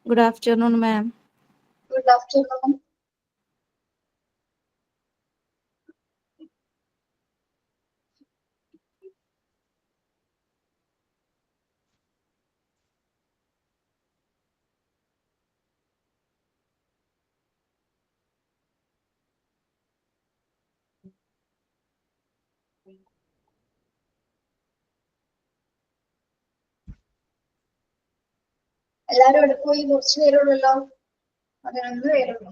Good afternoon, ma'am. Good afternoon. എല്ലാരും ഇവിടെ പോയി കുറച്ച് പേരുള്ളല്ലോ. 11 പേരുള്ളൂ.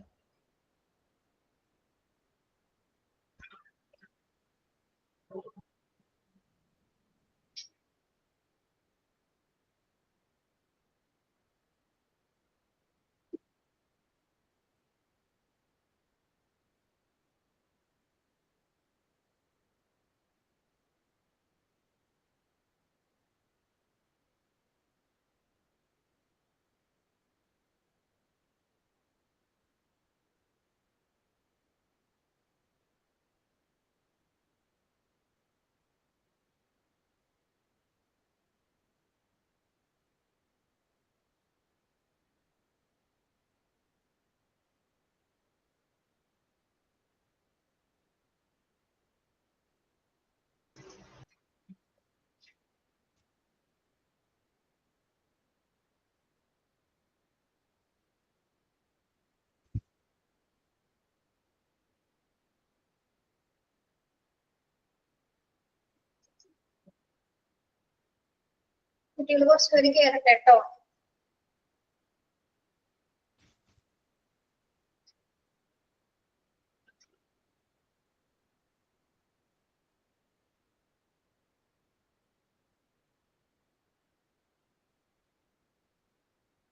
കുട്ടികൾ കുറച്ച് പേര് കേറട്ടെ കേട്ടോ.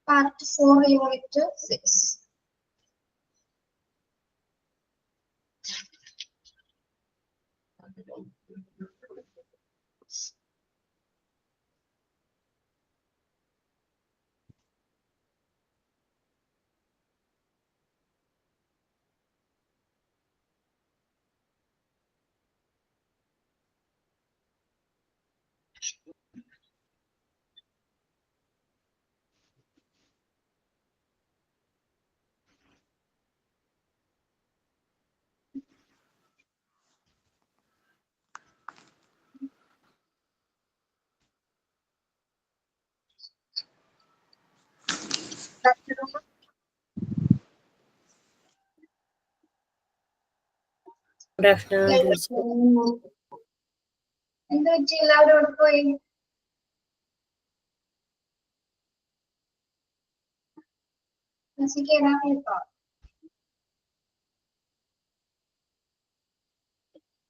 Part 4, Unit 6. Good afternoon, teacher. എന്ത് പറ്റി എല്ലാവരും ഇവിടെ പോയി? കേറാൻ കേട്ടോ.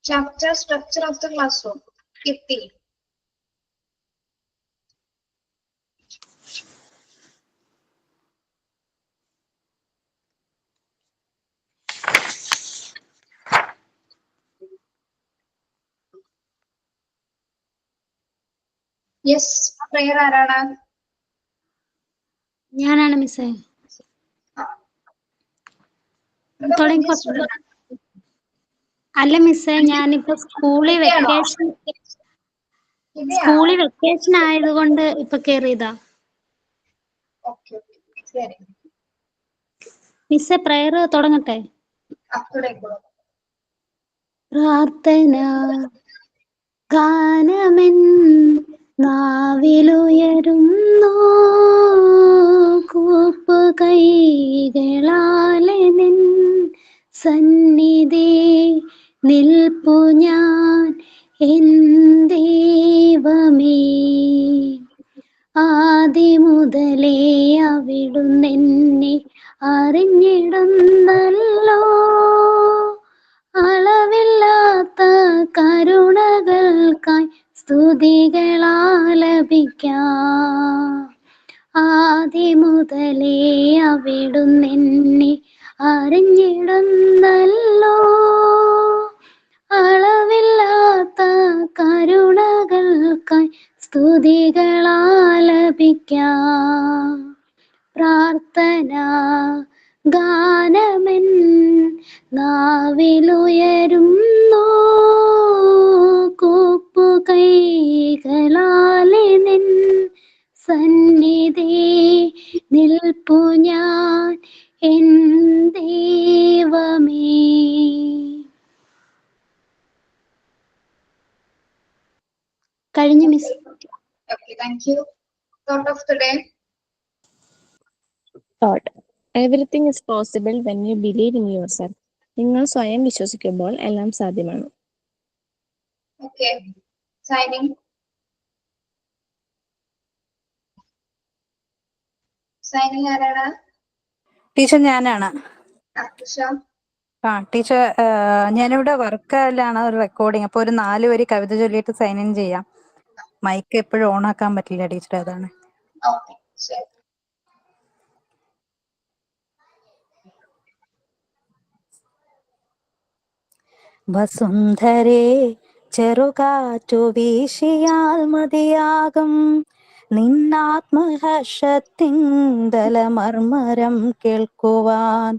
Chapter Structure of the Classroom. കിട്ടി. യെസ്, പ്രെയർ ആരാണ്? ഞാനാണ് മിസ്സേ. അല്ല മിസ്സേ, ഞാനിപ്പോ സ്കൂളിൽ വെക്കേഷൻ ആയതുകൊണ്ട് ഇപ്പൊ കേറിയതാ. മിസ്സേ, പ്രയർ തുടങ്ങട്ടെ? പ്രാർത്ഥന ഗാനമെൻ നാവിലുയരുന്നു, കൂപ്പു കൈകളാലെ നിൻ സന്നിധി നിൽപ്പു ഞാൻ എൻ ദൈവമേ. ആദിമുതലേ അവിടുന്നെന്നെ അറിഞ്ഞിടുന്നല്ലോ, അളവില്ലാത്ത കരുണകൾക്കായി സ്തുതികളാലപിക്കാം. ആദിമുതലേ അവിടുന്നെന്നെ അറിഞ്ഞിടുന്നല്ലോ, അളവില്ലാത്ത കരുണകൾക്കായി സ്തുതികളാലപിക്കാം. പ്രാർത്ഥന ഗാനമെൻ നാവിലുയരുന്നു, കൂപ്പു കൈകളാലെ നിൻ സന്നിധി നിൽപ്പു സമർപ്പിപ്പു ഞാൻ എൻ ദൈവമേ. കഴിഞ്ഞു miss. Okay, thank you. Thought of the day. Thought. Everything is possible when you believe in yourself. നിങ്ങൾ സ്വയം വിശ്വസിക്കുമ്പോൾ എല്ലാം സാധ്യമാണ്. Okay. Signing. Signing ആരാണ്? ടീച്ചർ ഞാനാണ്. ഉഷ. ടീച്ചർ ഞാനിവിടെ വർക്കിലാണ് ഒരു റെക്കോർഡിങ്. അപ്പൊ ഒരു 4 വരി കവിത ചൊല്ലിയിട്ട് സൈൻ ഇൻ ചെയ്യാം. മൈക്ക് എപ്പോഴും ഓൺ ആക്കാൻ പറ്റില്ല ടീച്ചർ, അതാണ്. Okay, ശരി. വസുന്ധരേ ചെറുകാറ്റു വീശിയാൽ മതിയാകും നിന്നാത്മഹർഷത്തിന്തലമർമരം കേൾക്കുവാൻ.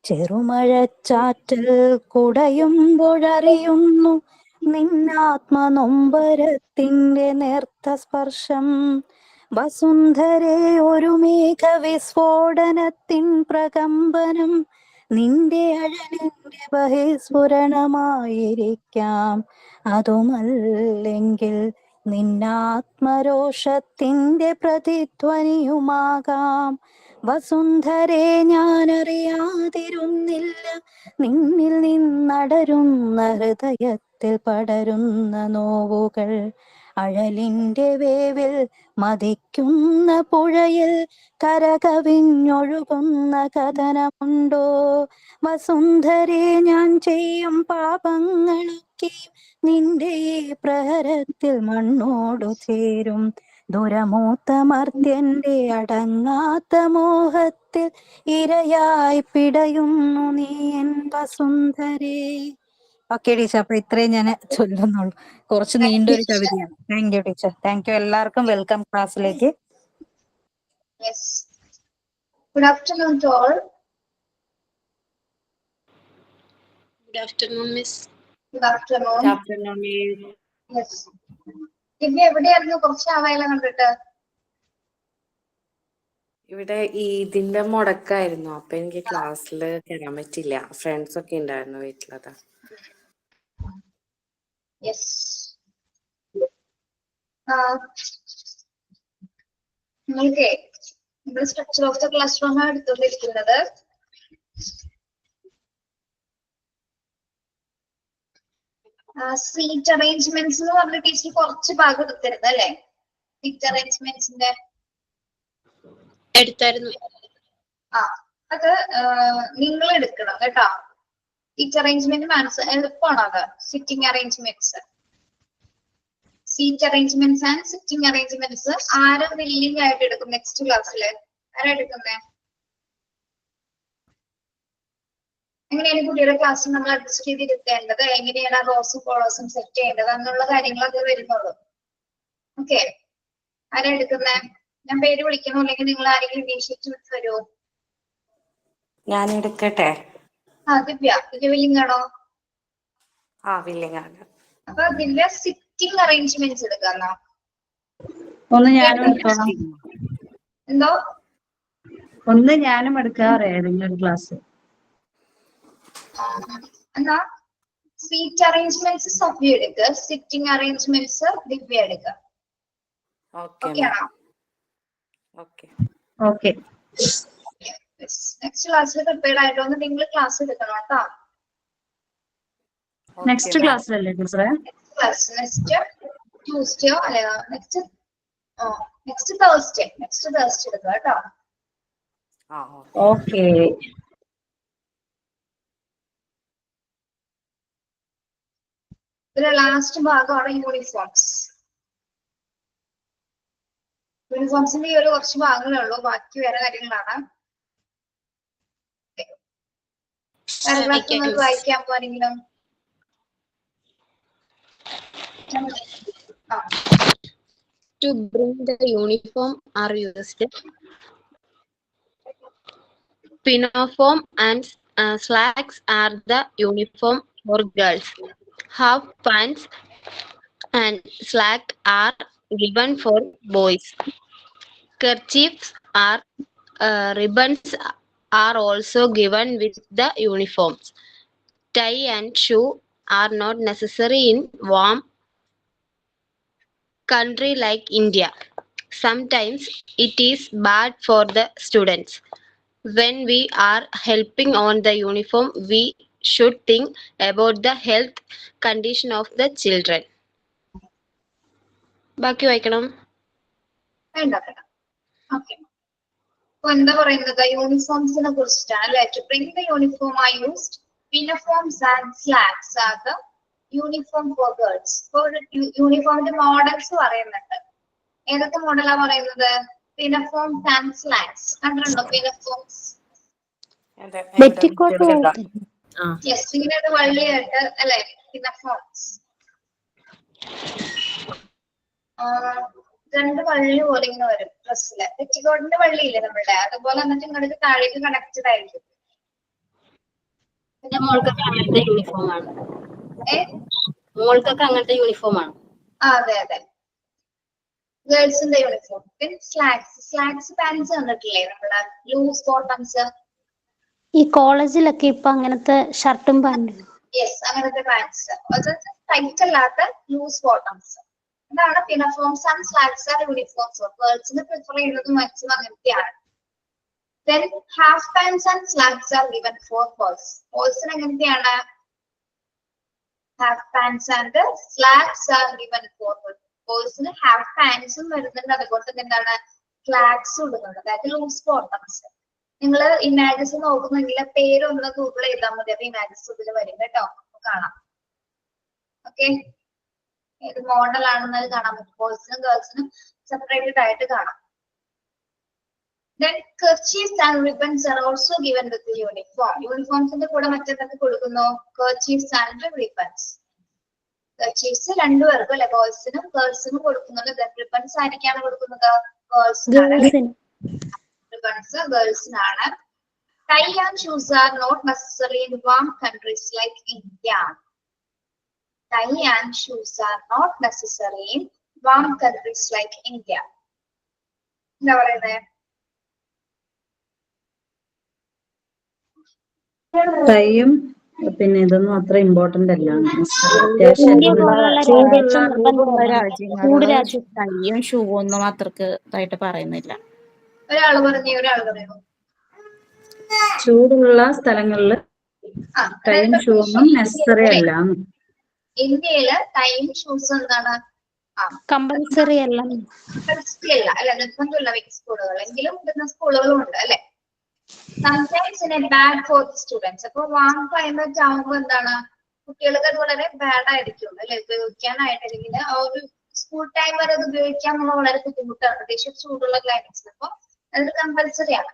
ചെറുമഴച്ചാറ്റൽ കുടയുമ്പോഴറിയുന്നു നിന്നാത്മനൊമ്പരത്തിന്റെ നേർത്ത സ്പർശം. വസുന്ധരേ ഒരു മേഘവിസ്ഫോടനത്തിൻ പ്രകമ്പനം നിന്റെ അഴലിന്റെ ബഹിസ്ഫുരണമായിരിക്കാം. അതുമല്ലെങ്കിൽ നിന്നാത്മരോഷത്തിന്റെ പ്രതിധ്വനിയുമാകാം. വസുന്ധരേ ഞാനറിയാതിരുന്നില്ല നിന്നിൽ നിന്നടരുന്ന ഹൃദയത്തിൽ പടരുന്ന നോവുകൾ. അഴലിന്റെ വേവിൽ മതിക്കുന്ന പുഴയിൽ കരകവിഞ്ഞൊഴുകുന്ന കഥനമുണ്ടോ? വസുന്ധരേ ഞാൻ ചെയ്യും പാപങ്ങളൊക്കെ നിന്റെ ഈ പ്രഹരത്തിൽ മണ്ണോടു ചേരും. ദുരമൂത്ത മർത്യന്റെ അടങ്ങാത്ത മോഹത്തിൽ ഇരയായി പിടയുന്നു നീ എൻ വസുന്ധരേ. ഓക്കെ ടീച്ചർ, അപ്പൊ ഇത്രയും ഞാൻ ചൊല്ലുന്നുള്ളൂ. കുറച്ച് നീണ്ടൊരു കവിതയാണ്. Thank you teacher. Thank U. എല്ലാവർക്കും വെൽക്കം ക്ലാസ്സിലേക്ക്. Yes. Good afternoon to all. Good afternoon, Miss. Good afternoon. Good afternoon, Miss. Yes. ദിവ്യ എവിടെയായിരുന്നു? കുറച്ച് ആവായില്ല കണ്ടിട്ട്. ഇവിടെ ഇതിന്റെ മുടക്കായിരുന്നു, അപ്പൊ എനിക്ക് ക്ലാസ്സിൽ കയറാൻ പറ്റില്ല. ഫ്രണ്ട്സ് ഒക്കെ ഉണ്ടായിരുന്നു വീട്ടിലതാ. Yes. നിങ്ങൾക്ക് നമ്മൾ structure of the class room ആണ് എടുത്തുകൊണ്ടിരിക്കുന്നത്. സീറ്റ് അറേഞ്ച്മെന്റ്സ് എന്ന് പറഞ്ഞ ടീച്ചർ കുറച്ച് ഭാഗം എടുത്തിരുന്നു അല്ലെ? സീറ്റ് അറേഞ്ച്മെന്റ്സിന്റെ എടുത്തായിരുന്നു. അത് നിങ്ങൾ എടുക്കണം കേട്ടോ. സീറ്റ് അറേഞ്ച്മെന്റ് എളുപ്പമാണ്. അത് sitting arrangements, seat arrangements and sitting arrangements ആര് വില്ലിംഗ് ആയിട്ട് എടുക്കും? നെക്സ്റ്റ് ക്ലാസ്സിൽ ആരാ എടുക്കുന്നേ? എങ്ങനെയാണ് കുട്ടിയുടെ ക്ലാസ്സിൽ നമ്മൾ അഡ്ജസ്റ്റ് ചെയ്തിരുത്തേണ്ടത്, എങ്ങനെയാണ് റോസും കോളേഴ്സും സെറ്റ് ചെയ്യേണ്ടത് എന്നുള്ള കാര്യങ്ങളൊക്കെ വരുന്നുള്ളൂ. ഓക്കെ, ആരാ എടുക്കുന്നേ? ഞാൻ പേര് വിളിക്കണോ അല്ലെങ്കിൽ നിങ്ങൾ ആരെങ്കിലും ഇനീഷ്യേറ്റീവ് എടുത്ത് വരുമോ? ഞാൻ എടുക്കട്ടെ. ദിവ്യ വില്ലിംഗ് ആണോ? വില്ലിംഗ് ആണ്. അപ്പൊ ദിവ്യ സിറ്റിംഗ് അറേഞ്ച്മെന്റ്സ് എടുക്കാന്നോ? ഒന്ന് ഞാനും എടുക്കാം. എന്തോ? ഒന്ന് ഞാനും എടുക്കാറ് ഏതെങ്കിലും ക്ലാസ്. എന്നാ സീറ്റ് അറേഞ്ച്മെന്റ്സ് സഭ്യ എടുക്കുക, സിറ്റിംഗ് അറേഞ്ച്മെന്റ്സ് ദിവ്യ എടുക്കുക. ഓക്കെ ആണോ? ഓക്കെ. നെക്സ്റ്റ് ക്ലാസ്സിൽ പ്രിപ്പയർ ആയിട്ടൊന്ന് നിങ്ങൾ ക്ലാസ് എടുക്കണം കേട്ടോ. നെക്സ്റ്റ് ക്ലാസ്സിലല്ലേ ടീച്ചറെ? നെക്സ്റ്റ് ട്യൂസ്ഡേയോ അല്ലെ നെക്സ്റ്റ് തേഴ്സ്ഡേ എടുക്കുക കേട്ടോ. ഓക്കെ. ഇതിലെ ലാസ്റ്റ് ഭാഗമാണ് യൂണിഫോംസ്. യൂണിഫോംസിന്റെ ഈ ഒരു കുറച്ച് ഭാഗങ്ങളേ ഉള്ളൂ, ബാക്കി വേറെ കാര്യങ്ങളാണ്. പാരഗ്രാഫ് വായിക്കാൻ പോരെങ്കിലും. To bring the uniform are used pinafore and slacks are the uniform for girls. Half pants and slack are given for boys. Kerchiefs are ribbons are also given with the uniforms. Tie and shoe are not necessary in warm country like India. Sometimes it is bad for the students. When we are helping on the uniform, we should think about the health condition of the children. ബാക്കി വായിക്കണം. വേണ്ട വേണ്ട. Okay. അപ്പൊ എന്താ പറയുന്നത്, യൂണിഫോംസിനെ കുറിച്ചിട്ടാണ് അല്ലെ. To bring the uniform are used pinafores and slacks are the uniform for girls. ഇപ്പൊ യൂണിഫോമിന്റെ മോഡൽസ് പറയുന്നുണ്ട്. ഏതൊക്കെ മോഡലാ പറയുന്നത്? Pinafores and slacks. കണ്ടിട്ടുണ്ടോ പിനഫോംസ്? പെറ്റിക്കോട്ട് പോലത്തെ. യെസ്, ഇങ്ങനെ ഒരു വള്ളിയായിട്ട് അല്ലെ പിനഫോംസ്. രണ്ട് വള്ളി പോലെ ഇങ്ങനെ വരും ഡ്രസ്സില്. പെറ്റിക്കോട്ടിന്റെ വള്ളിയില്ലേ നമ്മളുടെ, അതുപോലെ എന്നിട്ട് ഇങ്ങോട്ട് താഴേക്ക് കണക്റ്റഡ് ആയിരിക്കും. പിന്നെ മോൾക്കൊക്കെ അങ്ങനത്തെ യൂണിഫോം ആണ്. അതെ അതെ, ഗേൾസിന്റെ യൂണിഫോം. പിന്നെ സ്ലാക്സ് പാൻസ് കണ്ടിട്ടില്ലേ നമ്മളെ, ലൂസ് ബോട്ടംസ്. ഈ കോളേജിലൊക്കെ ഇപ്പൊ അങ്ങനത്തെ ഷർട്ടും പാന്റും. യെസ്, അങ്ങനത്തെ പാൻസ്. അത് ടൈറ്റ് അല്ലാത്ത ലൂസ് ബോട്ടംസ്. ഇതാണ് pinafores and slacks are uniforms. ഗേൾസിന് പ്രിഫർ ചെയ്യുന്നത് മാക്സിമം അങ്ങനത്തെയാണ്. Then half pants and slacks are given for boys. Boysന് എങ്ങനത്തെയാണ്? half pants and slacks are given for boysന് half pants വരുന്നുണ്ട്, അതുപോലെ തന്നെ എന്താണ് slacks ഇടുന്നുണ്ട്, അതായത് ലൂസ് ബോട്ടംസ്. നിങ്ങൾ ഇമാജസ് നോക്കുന്നെങ്കിൽ പേരൊന്ന് ഗൂഗിൾ ചെയ്താൽ മതി, അപ്പൊ ഇമാജസ് ഇതിൽ വരും കേട്ടോ, കാണാം. ഓക്കെ, ഏത് മോഡൽ ആണെന്നത് കാണാൻ പറ്റും. ബോയ്സിനും ഗേൾസിനും സെപ്പറേറ്റഡ് ആയിട്ട് കാണാം. Then kerchiefs and ribbons are also given with the uniform. Uniformsന്റെ കൂടെ മറ്റേതൊക്കെ കൊടുക്കുന്നു? kerchiefs and ribbons. kerchiefs രണ്ടുപേർക്കും അല്ലെ, ബോയ്സിനും ഗേൾസിനും കൊടുക്കുന്നുണ്ട്. then ribbons ആയിരിക്കാണ് കൊടുക്കുന്നത്? ഗേൾസിനാണ്. ribbons ഗേൾസിനാണ്. tie and shoes are not necessary in warm countries like India. tie and shoes are not necessary in warm countries like India. എന്താ പറയുന്നത്? ടൈയും പിന്നെ ഇതൊന്നും അത്ര ഇമ്പോർട്ടന്റ് അല്ല. ചൂടുള്ള രാജ്യങ്ങളിൽ ടൈയും ഷൂ ഒന്നും അത്രക്ക് ഇതായിട്ട് പറയുന്നില്ല. ഒരാള് പറഞ്ഞു, ഒരാള് പറയുന്നു. ചൂടുള്ള സ്ഥലങ്ങളില് ടൈയും ഷൂ ഒന്നും നെസസറി അല്ല. ഇന്ത്യയില് ടൈം ഷൂസ് എന്താണ്? കമ്പൽസറി അല്ല. കമ്പൽസറി അല്ല അല്ലെ, നിർബന്ധമില്ല മിക്ക സ്കൂളുകൾ, എങ്കിലും ഇടുന്ന സ്കൂളുകളും ഉണ്ട് അല്ലെ. Sometimes in A bad for the students. അപ്പൊ വാം ക്ലൈമറ്റ് ആവുമ്പോൾ എന്താണ്, കുട്ടികൾക്ക് അത് വളരെ ബാഡ് ആയിരിക്കും അല്ലെ, ഉപയോഗിക്കാനായിട്ട്. അല്ലെങ്കിൽ ആ ഒരു സ്കൂൾ ടൈം വരെ അത് ഉപയോഗിക്കാൻ നമ്മൾ വളരെ ബുദ്ധിമുട്ടാണ്, പ്രത്യേകിച്ച് ചൂടുള്ള ക്ലൈമറ്റ്സിൽ. അപ്പൊ അത് കമ്പൽസറി ആണ്.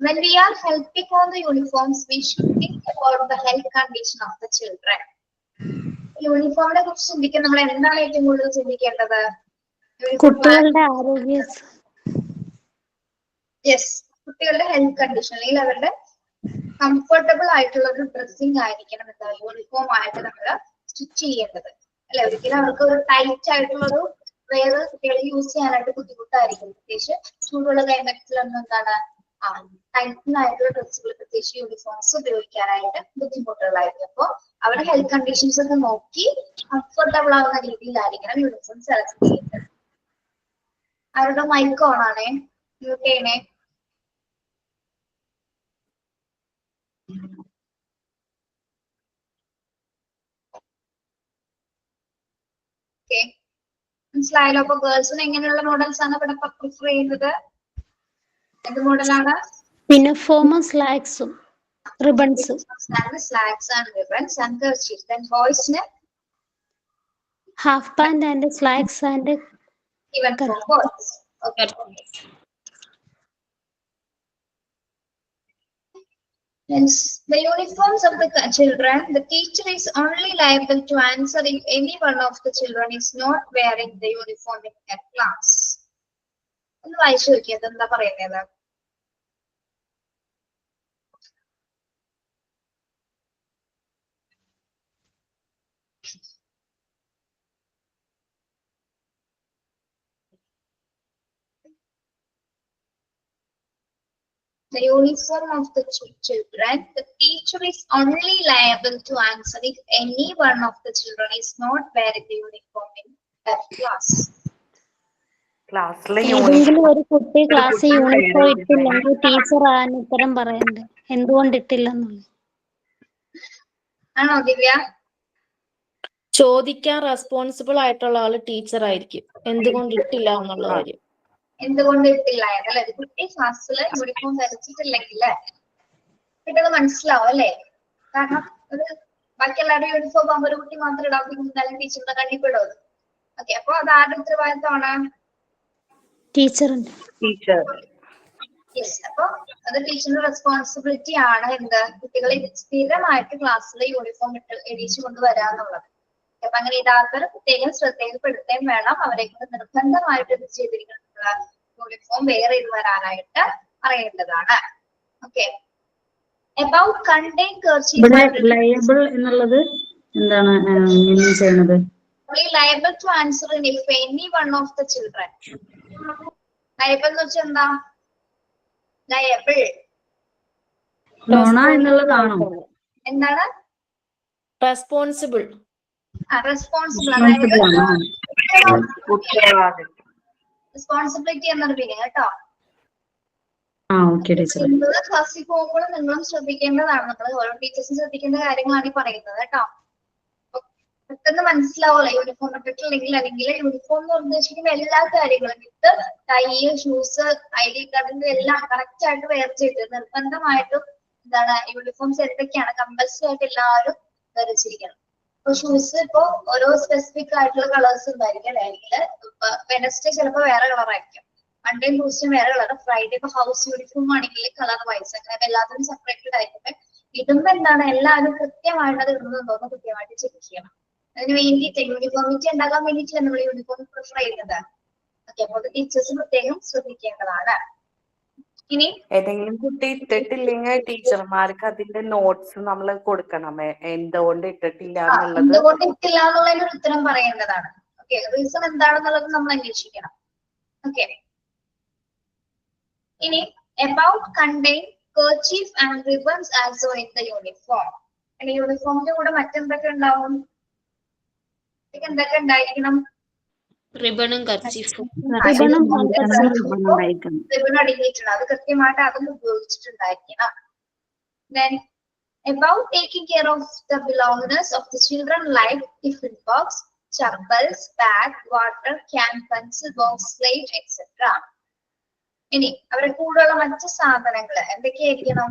When we are helping on the uniforms, we should think about the health condition of the children. യൂണിഫോമിനെ കുറിച്ച് ചിന്തിക്കാൻ നമ്മൾ എന്താണ് ഏറ്റവും കൂടുതൽ ചിന്തിക്കേണ്ടത്? കുട്ടികളുടെ ആരോഗ്യം. യെസ്, കുട്ടികളുടെ ഹെൽത്ത് കണ്ടീഷൻ, അല്ലെങ്കിൽ അവരുടെ കംഫർട്ടബിൾ ആയിട്ടുള്ള ഒരു ഡ്രസ്സിംഗ് ആയിരിക്കണം എന്താ യൂണിഫോം ആയിട്ട് നമ്മൾ സ്റ്റിച്ച് ചെയ്യേണ്ടത് അല്ലെ. ഒരിക്കലും അവർക്ക് ഒരു ടൈറ്റ് ആയിട്ടുള്ള ഒരു വെയർ കുട്ടികളെ യൂസ് ചെയ്യാനായിട്ട് ബുദ്ധിമുട്ടായിരിക്കും. പ്രത്യേകിച്ച് ചൂടുള്ള ക്ലൈമറ്റിലൊന്നും എന്താണ് ടൈറ്റിനായിട്ടുള്ള ഡ്രസ്സുകൾ, പ്രത്യേകിച്ച് യൂണിഫോംസ് ഉപയോഗിക്കാനായിട്ട് ബുദ്ധിമുട്ടുകളായിരിക്കും. അപ്പൊ അവരുടെ ഹെൽത്ത് കണ്ടീഷൻസ് ഒക്കെ നോക്കി കംഫർട്ടബിൾ ആവുന്ന രീതിയിലായിരിക്കണം യൂണിഫോം സെലക്ട് ചെയ്യുന്നത്. അവരുടെ മൈക്ക് ഓൺ ആണേ, മ്യൂട്ട് ചെയ്യണേ. ഓക്കെ, മനസ്സിലായല്ലോ. അപ്പൊ ഗേൾസിന് എങ്ങനെയുള്ള മോഡൽസ് ആണ് ഇവിടെ പ്രിഫർ ചെയ്യുന്നത്? എന്ത് മോഡലാണ്? പിനഫോമും സ്ലാക്സും റിബൺസും. Slacks and ribbons and kerchiefs. then boysന് half pant and slacks and even for boys. Okay. Yes, the uniforms of the children, the teacher is only liable to answer if any one of the children is not wearing the uniform in their class. ഒന്ന് വായിച്ചു നോക്കിയത് എന്താ പറയുന്നത്? the uniform of the children, the teacher is only liable to answer if any one of the children is not wearing the uniform in that class. ക്ലാസ്സിലെ ഏതെങ്കിലും ഒരു കുട്ടി ക്ലാസ്സിൽ യൂണിഫോം ഇട്ടില്ലെങ്കിൽ ടീച്ചർ ആണ് ഉത്തരം പറയണ്ടേ എന്തുകൊണ്ട് ഇട്ടില്ലെന്നുള്ളത്. ആണോ ദിവ്യ? ചോദിക്കാൻ റെസ്പോൺസിബിൾ ആയിട്ടുള്ള ആള് ടീച്ചർ ആയിരിക്കും, എന്തുകൊണ്ട് ഇട്ടില്ല എന്നുള്ള കാര്യം. എന്തുകൊണ്ട് ഇട്ടില്ല എന്നല്ലേ, കുട്ടി ക്ലാസ്സിൽ യൂണിഫോം ധരിച്ചിട്ടില്ലെങ്കിൽ കുട്ടിയത് മനസ്സിലാവും അല്ലേ? കാരണം ഒരു ബാക്കി എല്ലാവരും യൂണിഫോം ആകുമ്പോൾ ഒരു കുട്ടി മാത്രം ഇടാൻ ടീച്ചറിന്റെ കണ്ണിപ്പെടും. ഓക്കെ, അപ്പൊ അത് ആരുടെ ഉത്തരവാദിത്തമാണ്? ടീച്ചറിന്റെ. യെസ്, അപ്പൊ അത് ടീച്ചറിന്റെ റെസ്പോൺസിബിലിറ്റി ആണ് എന്ത്, കുട്ടികളെ സ്ഥിരമായിട്ട് ക്ലാസ്സിൽ യൂണിഫോം എണീച്ചു കൊണ്ടുവരാന്നുള്ളത്. അപ്പൊ അങ്ങനെ ഇടാത്തവർ പ്രത്യേകം ശ്രദ്ധയിൽപ്പെടുത്തുകയും വേണം. അവരെ കൊണ്ട് നിർബന്ധമായിട്ട് ഇത് ചെയ്തിരിക്കുന്ന യൂണിഫോം വെയർ ചെയ്ത് വരാനായിട്ട് അറിയേണ്ടതാണ്. Okay, about contain kerchief liable എന്നുള്ളത് എന്താണ് ചെയ്യുന്നത്? only liable to answer if any one of the children. liable എന്ന് വെച്ചാൽ എന്താ? liable നോണ എന്നുള്ളതാണോ? എന്താണ്? റെസ്പോൺസിബിൾ. റെസ്പോൺസിബിൾ, റെസ്പോൺസിബിലിറ്റി എന്നൊരു മീനിങ് കേട്ടോ. ക്ലാസ്സിൽ പോകുമ്പോൾ നിങ്ങളും ശ്രദ്ധിക്കേണ്ടതാണ്. നമ്മൾ ഓരോ ടീച്ചേഴ്സും ശ്രദ്ധിക്കേണ്ട കാര്യങ്ങളാണ് ഈ പറയുന്നത് കേട്ടോ. പെട്ടെന്ന് മനസ്സിലാവുമല്ലോ യൂണിഫോം ഇട്ടിട്ടില്ലെങ്കിൽ. അല്ലെങ്കിൽ യൂണിഫോം എന്ന് ഉദ്ദേശിക്കുന്ന എല്ലാ കാര്യങ്ങളും വിത്ത് ടൈ, ഷൂസ്, ID കാർഡിന്റെ എല്ലാം കറക്റ്റ് ആയിട്ട് വെയർ ചെയ്ത് നിർബന്ധമായിട്ടും എന്താണ് യൂണിഫോംസ് എന്തൊക്കെയാണ് കമ്പൽസറി ആയിട്ട് എല്ലാവരും ധരിച്ചിരിക്കണം. ഇപ്പൊ ഷൂസ് ഇപ്പൊ ഓരോ സ്പെസിഫിക് ആയിട്ടുള്ള കളേഴ്സ് ഉണ്ടായിരിക്കും. അല്ലെങ്കിൽ വെനസ്ഡേ ചിലപ്പോൾ വേറെ കളറായിരിക്കും, മൺഡേയും ട്യൂസ്ഡേയും വേറെ കളർ, ഫ്രൈഡേ ഇപ്പൊ ഹൗസ് യൂണിഫോം ആണെങ്കിൽ കളർ വൈസ്, അങ്ങനെ എല്ലാത്തിനും സെപ്പറേറ്റഡ് ആയിരിക്കും. ഇടുമ്പോ എന്താണ് എല്ലാവരും കൃത്യമായിട്ട് അത് ഇടുന്നുണ്ടോന്ന് കൃത്യമായിട്ട് ചെക്ക് ചെയ്യണം. അതിന് വേണ്ടിയിട്ട് യൂണിഫോമിറ്റി ഉണ്ടാകാൻ വേണ്ടിയിട്ടാണ് നമ്മൾ യൂണിഫോം പ്രിഫർ ചെയ്യുന്നത്. ഓക്കെ, അപ്പൊ ടീച്ചേഴ്സ് പ്രത്യേകം ശ്രദ്ധിക്കേണ്ടതാണ്. ഇനി ഏതെങ്കിലും കുട്ടി ഇട്ടിട്ടില്ലെങ്കിൽ ടീച്ചർമാർക്ക് അതിന്റെ നോട്ട്സ് നമ്മൾ കൊടുക്കണം, എന്തുകൊണ്ട് ഇട്ടിട്ടില്ല എന്നുള്ളത്. എന്തുകൊണ്ട് ഇട്ടില്ല എന്നുള്ളതിന് ഒരു ഉത്തരം പറയേണ്ടതാണ്. ഓക്കെ, റീസൺ എന്താണെന്നുള്ളത് നമ്മൾ അന്വേഷിക്കണം. ഓക്കെ, ഇനി about contain kerchief and ribbons also in the uniform. യൂണിഫോമിന്റെ കൂടെ മറ്റെന്തൊക്കെ ഉണ്ടാവും? എന്തൊക്കെ ഉണ്ടായിരിക്കണം? റിബണും കർച്ചീഫും. റിബൺ അടങ്ങിയിട്ടുണ്ട്, അത് കൃത്യമായിട്ട് അതും ഉപയോഗിച്ചിട്ടുണ്ടായിരിക്കണം. Then about taking care of the belongings of the children like tiffin box, chapels, bag, water can, pencil box, slate, etc. ഇനി അവരുടെ കൂടെയുള്ള മറ്റു സാധനങ്ങൾ എന്തൊക്കെയായിരിക്കണം?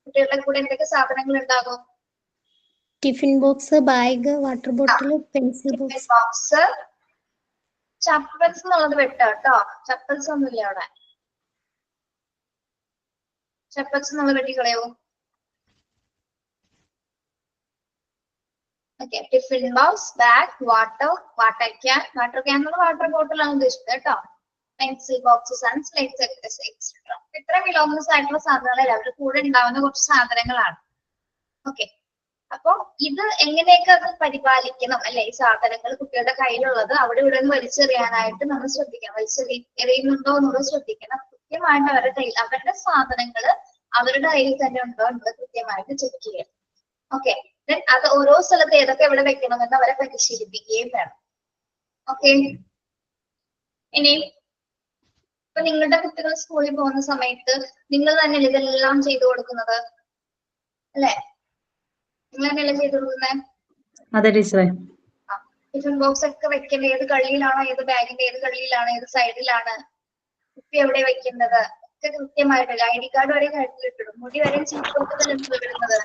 കുട്ടികളുടെ കൂടെ എന്തൊക്കെ സാധനങ്ങൾ ഉണ്ടാകും? Tiffin box, bag, water bottle, pencil box, chappals എന്നുള്ളത് വെട്ട കേട്ടോ. ചപ്പൽസ് ഒന്നുമില്ല അവിടെ. ചപ്പൽസ് എന്നുള്ളത് വെട്ടിക്കളയോ? Okay, tiffin box, bag, water can എന്നുള്ള വാട്ടർ ബോട്ടിലാണ് ഉദ്ദേശിച്ചത് കേട്ടോ. Pencil boxes and slates etcetera. ഇത്ര ബിലോങ്സ് ആയിട്ടുള്ള സാധനങ്ങളല്ല, അവരുടെ കൂടെ ഉണ്ടാവുന്ന കുറച്ച് സാധനങ്ങളാണ്. ഓക്കെ, അപ്പൊ ഇത് എങ്ങനെയൊക്കെ അത് പരിപാലിക്കണം അല്ലെ? ഈ സാധനങ്ങൾ കുട്ടികളുടെ കയ്യിലുള്ളത് അവിടെ ഇവിടെ നിന്ന് വലിച്ചെറിയാനായിട്ട് നമ്മൾ ശ്രദ്ധിക്കണം. എറിയുന്നുണ്ടോ എന്നുള്ളത് ശ്രദ്ധിക്കണം. കൃത്യമായിട്ട് അവരുടെ കയ്യിൽ അവരുടെ സാധനങ്ങൾ അവരുടെ കയ്യിൽ തന്നെ ഉണ്ടോ എന്നുള്ളത് കൃത്യമായിട്ട് ചെക്ക് ചെയ്യണം. ഓക്കെ, അത് ഓരോ സ്ഥലത്ത് ഏതൊക്കെ എവിടെ വെക്കണമെന്ന് അവരെ പരിശീലിപ്പിക്കുകയും വേണം. ഓക്കെ, ഇനി ഇപ്പൊ നിങ്ങളുടെ കുട്ടികൾ സ്കൂളിൽ പോകുന്ന സമയത്ത് നിങ്ങൾ തന്നെയല്ലേ ഇതെല്ലാം ചെയ്തു കൊടുക്കുന്നത് അല്ലെ? നിങ്ങൾ തന്നെയല്ലേ ചെയ്തു കൊടുക്കുന്നത്? അതെ ടീച്ചറെ. ടിഫിൻ ബോക്സ് ഒക്കെ വെക്കേണ്ടത് ഏത് കള്ളിയിലാണോ, ഏത് ബാഗിന്റെ ഏത് കള്ളിയിലാണ്, ഏത് സൈഡിലാണ്, കുപ്പി എവിടെ വെക്കേണ്ടത് ഒക്കെ കൃത്യമായിട്ടില്ല. ID കാർഡ് വരെ കഴുത്തിലിട്ടിടും, മുടി വരെ ചീറ്റൊക്കെ ഇടുന്നത്.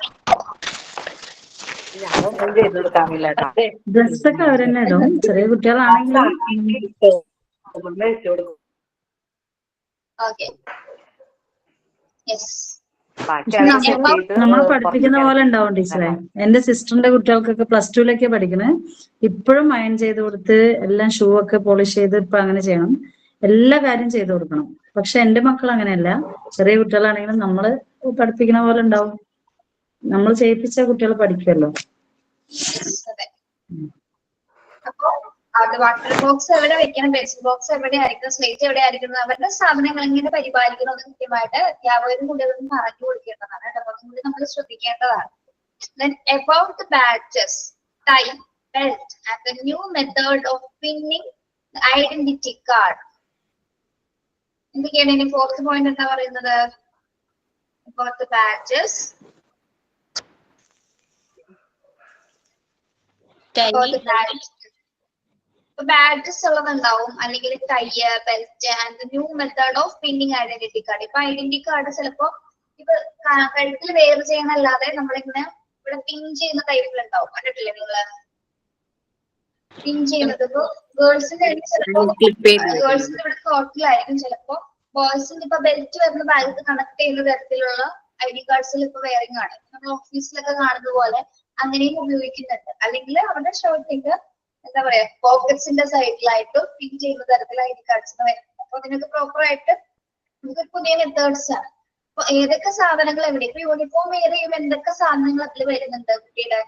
ഡ്രസ്സൊക്കെ അവരെന്നെ ഇടും. ചെറിയ കുട്ടികളാണെങ്കിൽ ഓക്കെ, യെസ്. നമ്മൾ പഠിപ്പിക്കുന്ന പോലെ ഉണ്ടാവും ടീച്ചറെ. എന്റെ സിസ്റ്ററിന്റെ കുട്ടികൾക്കൊക്കെ +2 പഠിക്കണേ. ഇപ്പോഴും അയൺ ചെയ്ത് കൊടുത്ത് എല്ലാം ഷൂ ഒക്കെ പോളിഷ് ചെയ്ത് ഇപ്പൊ അങ്ങനെ ചെയ്യണം. എല്ലാ കാര്യം ചെയ്തു കൊടുക്കണം. പക്ഷെ എന്റെ മക്കൾ അങ്ങനെയല്ല. ചെറിയ കുട്ടികളാണെങ്കിലും നമ്മള് പഠിപ്പിക്കുന്ന പോലെ ഉണ്ടാവും. നമ്മൾ ചെയ്യിപ്പിച്ച കുട്ടികൾ പഠിക്കുമല്ലോ. അപ്പൊ വാട്ടർ ബോക്സ് എവിടെ വെക്കണം, പെൻസിൽ ബോക്സ് എവിടെ ആയിരിക്കണം, സ്ലേറ്റ് എവിടെ ആയിരിക്കണം, അവരുടെ സാധനങ്ങൾ എങ്ങനെ പരിപാലിക്കണം കൃത്യമായിട്ട് അധ്യാപകരും കുട്ടികൾക്കും പറഞ്ഞു കൊടുക്കേണ്ടതാണ് കേട്ടോ. അതും കൂടി നമ്മൾ ശ്രദ്ധിക്കേണ്ടതാണ്. Then about the badges, tie, belt and the new method of pinning the identity card. എന്തൊക്കെയാണ് ഇനി ഫോർത്ത് പോയിന്റ് എന്താ പറയുന്നത്? About the badges, about the badges. Badges ഉള്ളതുണ്ടാവും, അല്ലെങ്കിൽ tie, belt and new method of pinning identity card. ഇപ്പൊ identity card ചിലപ്പോ ഇപ്പൊ കഴുത്തിൽ വെയർ ചെയ്യണല്ലാതെ നമ്മളിങ്ങനെ ഇവിടെ പിൻ ചെയ്യുന്ന ടൈപ്പിലുണ്ടാവും, കണ്ടിട്ടില്ലേ നിങ്ങള്? പിൻ ചെയ്യുന്നത് ഇപ്പൊ ഗേൾസിന്റെ ചിലപ്പോ ഗേൾസിന്റെ ഇവിടെ കോട്ടിലായിരിക്കും, ചിലപ്പോ ബോയ്സിന്റെ ഇപ്പൊ ബെൽറ്റ് വരുന്ന ബാഗത്ത് കണക്ട് ചെയ്യുന്ന തരത്തിലുള്ള ID കാർഡ്സിൽ ഇപ്പൊ വെയറിംഗ് ആണ്, നമ്മൾ ഓഫീസിലൊക്കെ കാണുന്ന പോലെ അങ്ങനെയും ഉപയോഗിക്കുന്നുണ്ട്. അല്ലെങ്കിൽ അവരുടെ ഷർട്ടിന്റെ എന്താ പറയാ പോക്കറ്റ്സിന്റെ സൈഡിലായിട്ട് പിൻ ചെയ്യുന്ന തരത്തിൽ ID കാർഡ്സിന് വരുന്നത്. അപ്പൊ അതിനൊക്കെ പ്രോപ്പർ ആയിട്ട് നമുക്ക് പുതിയ മെത്തേഡ്സ് ആണ്. അപ്പൊ ഏതൊക്കെ സാധനങ്ങൾ എവിടെ, ഇപ്പൊ യൂണിഫോം വെയർ ചെയ്യുമ്പോൾ എന്തൊക്കെ സാധനങ്ങൾ അതിൽ വരുന്നുണ്ട് കുട്ടിയുടെ,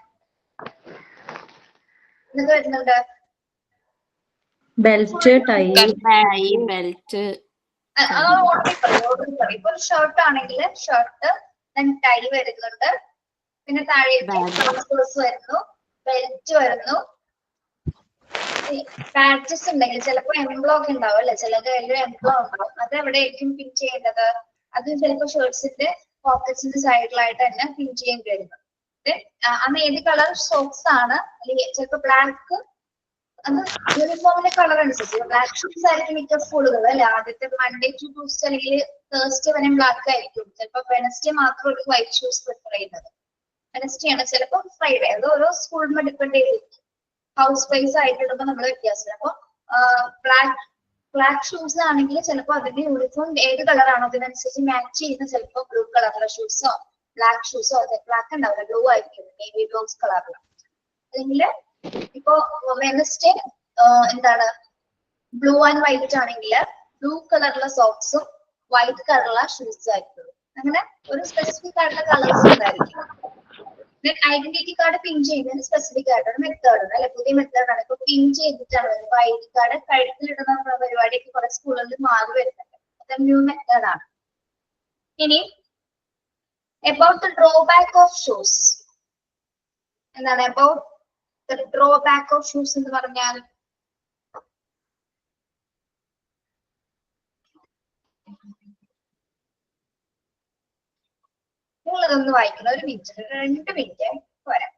എന്തൊക്കെ വരുന്നുണ്ട്? Belt, tie, belt. ഓർഡർ ഇപ്പൊ ഒരു ഷർട്ട് ആണെങ്കിൽ ഷർട്ട്, ടൈ വരുന്നുണ്ട്, പിന്നെ താഴേക്ക് ട്രൗസേഴ്സ് വരുന്നു, ബെൽറ്റ് വരുന്നു. ബാഡ്ജസ് ഉണ്ടെങ്കിൽ ചിലപ്പോ എംബ്ലോ ഒക്കെ ഉണ്ടാവും അല്ലെ, ചിലത് എംബ്ലോ ഉണ്ടാവും, അത് എവിടെയായിരിക്കും പിൻ ചെയ്യേണ്ടത്? അത് ചിലപ്പോ ഷർട്ട്സിന്റെ പോക്കറ്റ്സിന്റെ സൈഡിലായിട്ട് തന്നെ പിൻ ചെയ്യേണ്ടി വരുന്നത്. അന്ന് ഏത് കളർ സോക്സ് ആണ്, അല്ലെങ്കിൽ ചിലപ്പോ ബ്ലാക്ക്, അത് യൂണിഫോമിന്റെ കളർ അനുസരിച്ച് ബ്ലാക്ക് ഷൂസ് ആയിരിക്കും മിക്ക സ്കൂളുകൾ അല്ലെ. ആദ്യത്തെ മൺഡേ ടു ട്യൂസ്ഡേ അല്ലെങ്കിൽ തേഴ്സ്ഡേ വരെ ബ്ലാക്ക് ആയിരിക്കും, ചിലപ്പോ വെനസ്ഡേ മാത്രം ഒരു വൈറ്റ് ഷൂസ് പ്രിഫർ ചെയ്യുന്നത്. വെനസ്ഡേ ആണ് ചിലപ്പോ ഫ്രൈഡേ, അത് ഓരോ സ്കൂളിന് ഡിപ്പെൻഡ് ചെയ്തിരിക്കും. ഹൗസ് വൈസ് ആയിട്ടിടുമ്പോൾ നമ്മൾ വ്യത്യാസം. അപ്പൊ ബ്ലാക്ക് ഷൂസ് ആണെങ്കിൽ ചിലപ്പോൾ അതിന്റെ യൂണിഫോം ഏത് കളറാണോ അതിനനുസരിച്ച് മാച്ച് ചെയ്യുന്ന ചിലപ്പോൾ ബ്ലൂ കളറുള്ള ഷൂസോ ബ്ലാക്ക് ഷൂസോ, അതെ ബ്ലാക്ക് ഉണ്ടാവില്ല, ബ്ലൂ ആയിരിക്കും, നേവി ബ്ലൂ കളറിൽ. അല്ലെങ്കിൽ ഇപ്പോ വെനസ്ഡേ എന്താണ് ബ്ലൂ ആൻഡ് വൈറ്റ് ആണെങ്കിൽ ബ്ലൂ കളറുള്ള സോക്സും വൈറ്റ് കളറുള്ള ഷൂസും ആയിരിക്കും. അങ്ങനെ ഒരു സ്പെസിഫിക് ആയിട്ടുള്ള കളേഴ്സ് ഉണ്ടായിരിക്കും. ഐഡന്റിറ്റി കാർഡ് പിൻ ചെയ്യുന്നതിന് സ്പെസിഫിക് ആയിട്ടൊരു മെത്തേഡ് ഉണ്ട് അല്ലെ, പുതിയ മെത്തേഡാണ്. ഇപ്പൊ പിൻ ചെയ്തിട്ടാണ് ഇപ്പൊ ID കാർഡ് കഴുത്തിലിടുന്ന പരിപാടിയൊക്കെ കുറെ സ്കൂളുകളിൽ മാറി വരുന്നുണ്ട്, അത് ന്യൂ മെത്തേഡാണ്. ഇനി about the drawback of shoes, എന്താണ് about the drawback of shoes എന്ന് പറഞ്ഞാൽ? നിങ്ങളിതൊന്ന് വായിക്കണം, ഒരു മിനിറ്റ്, 2 മിനിറ്റ് വരാം.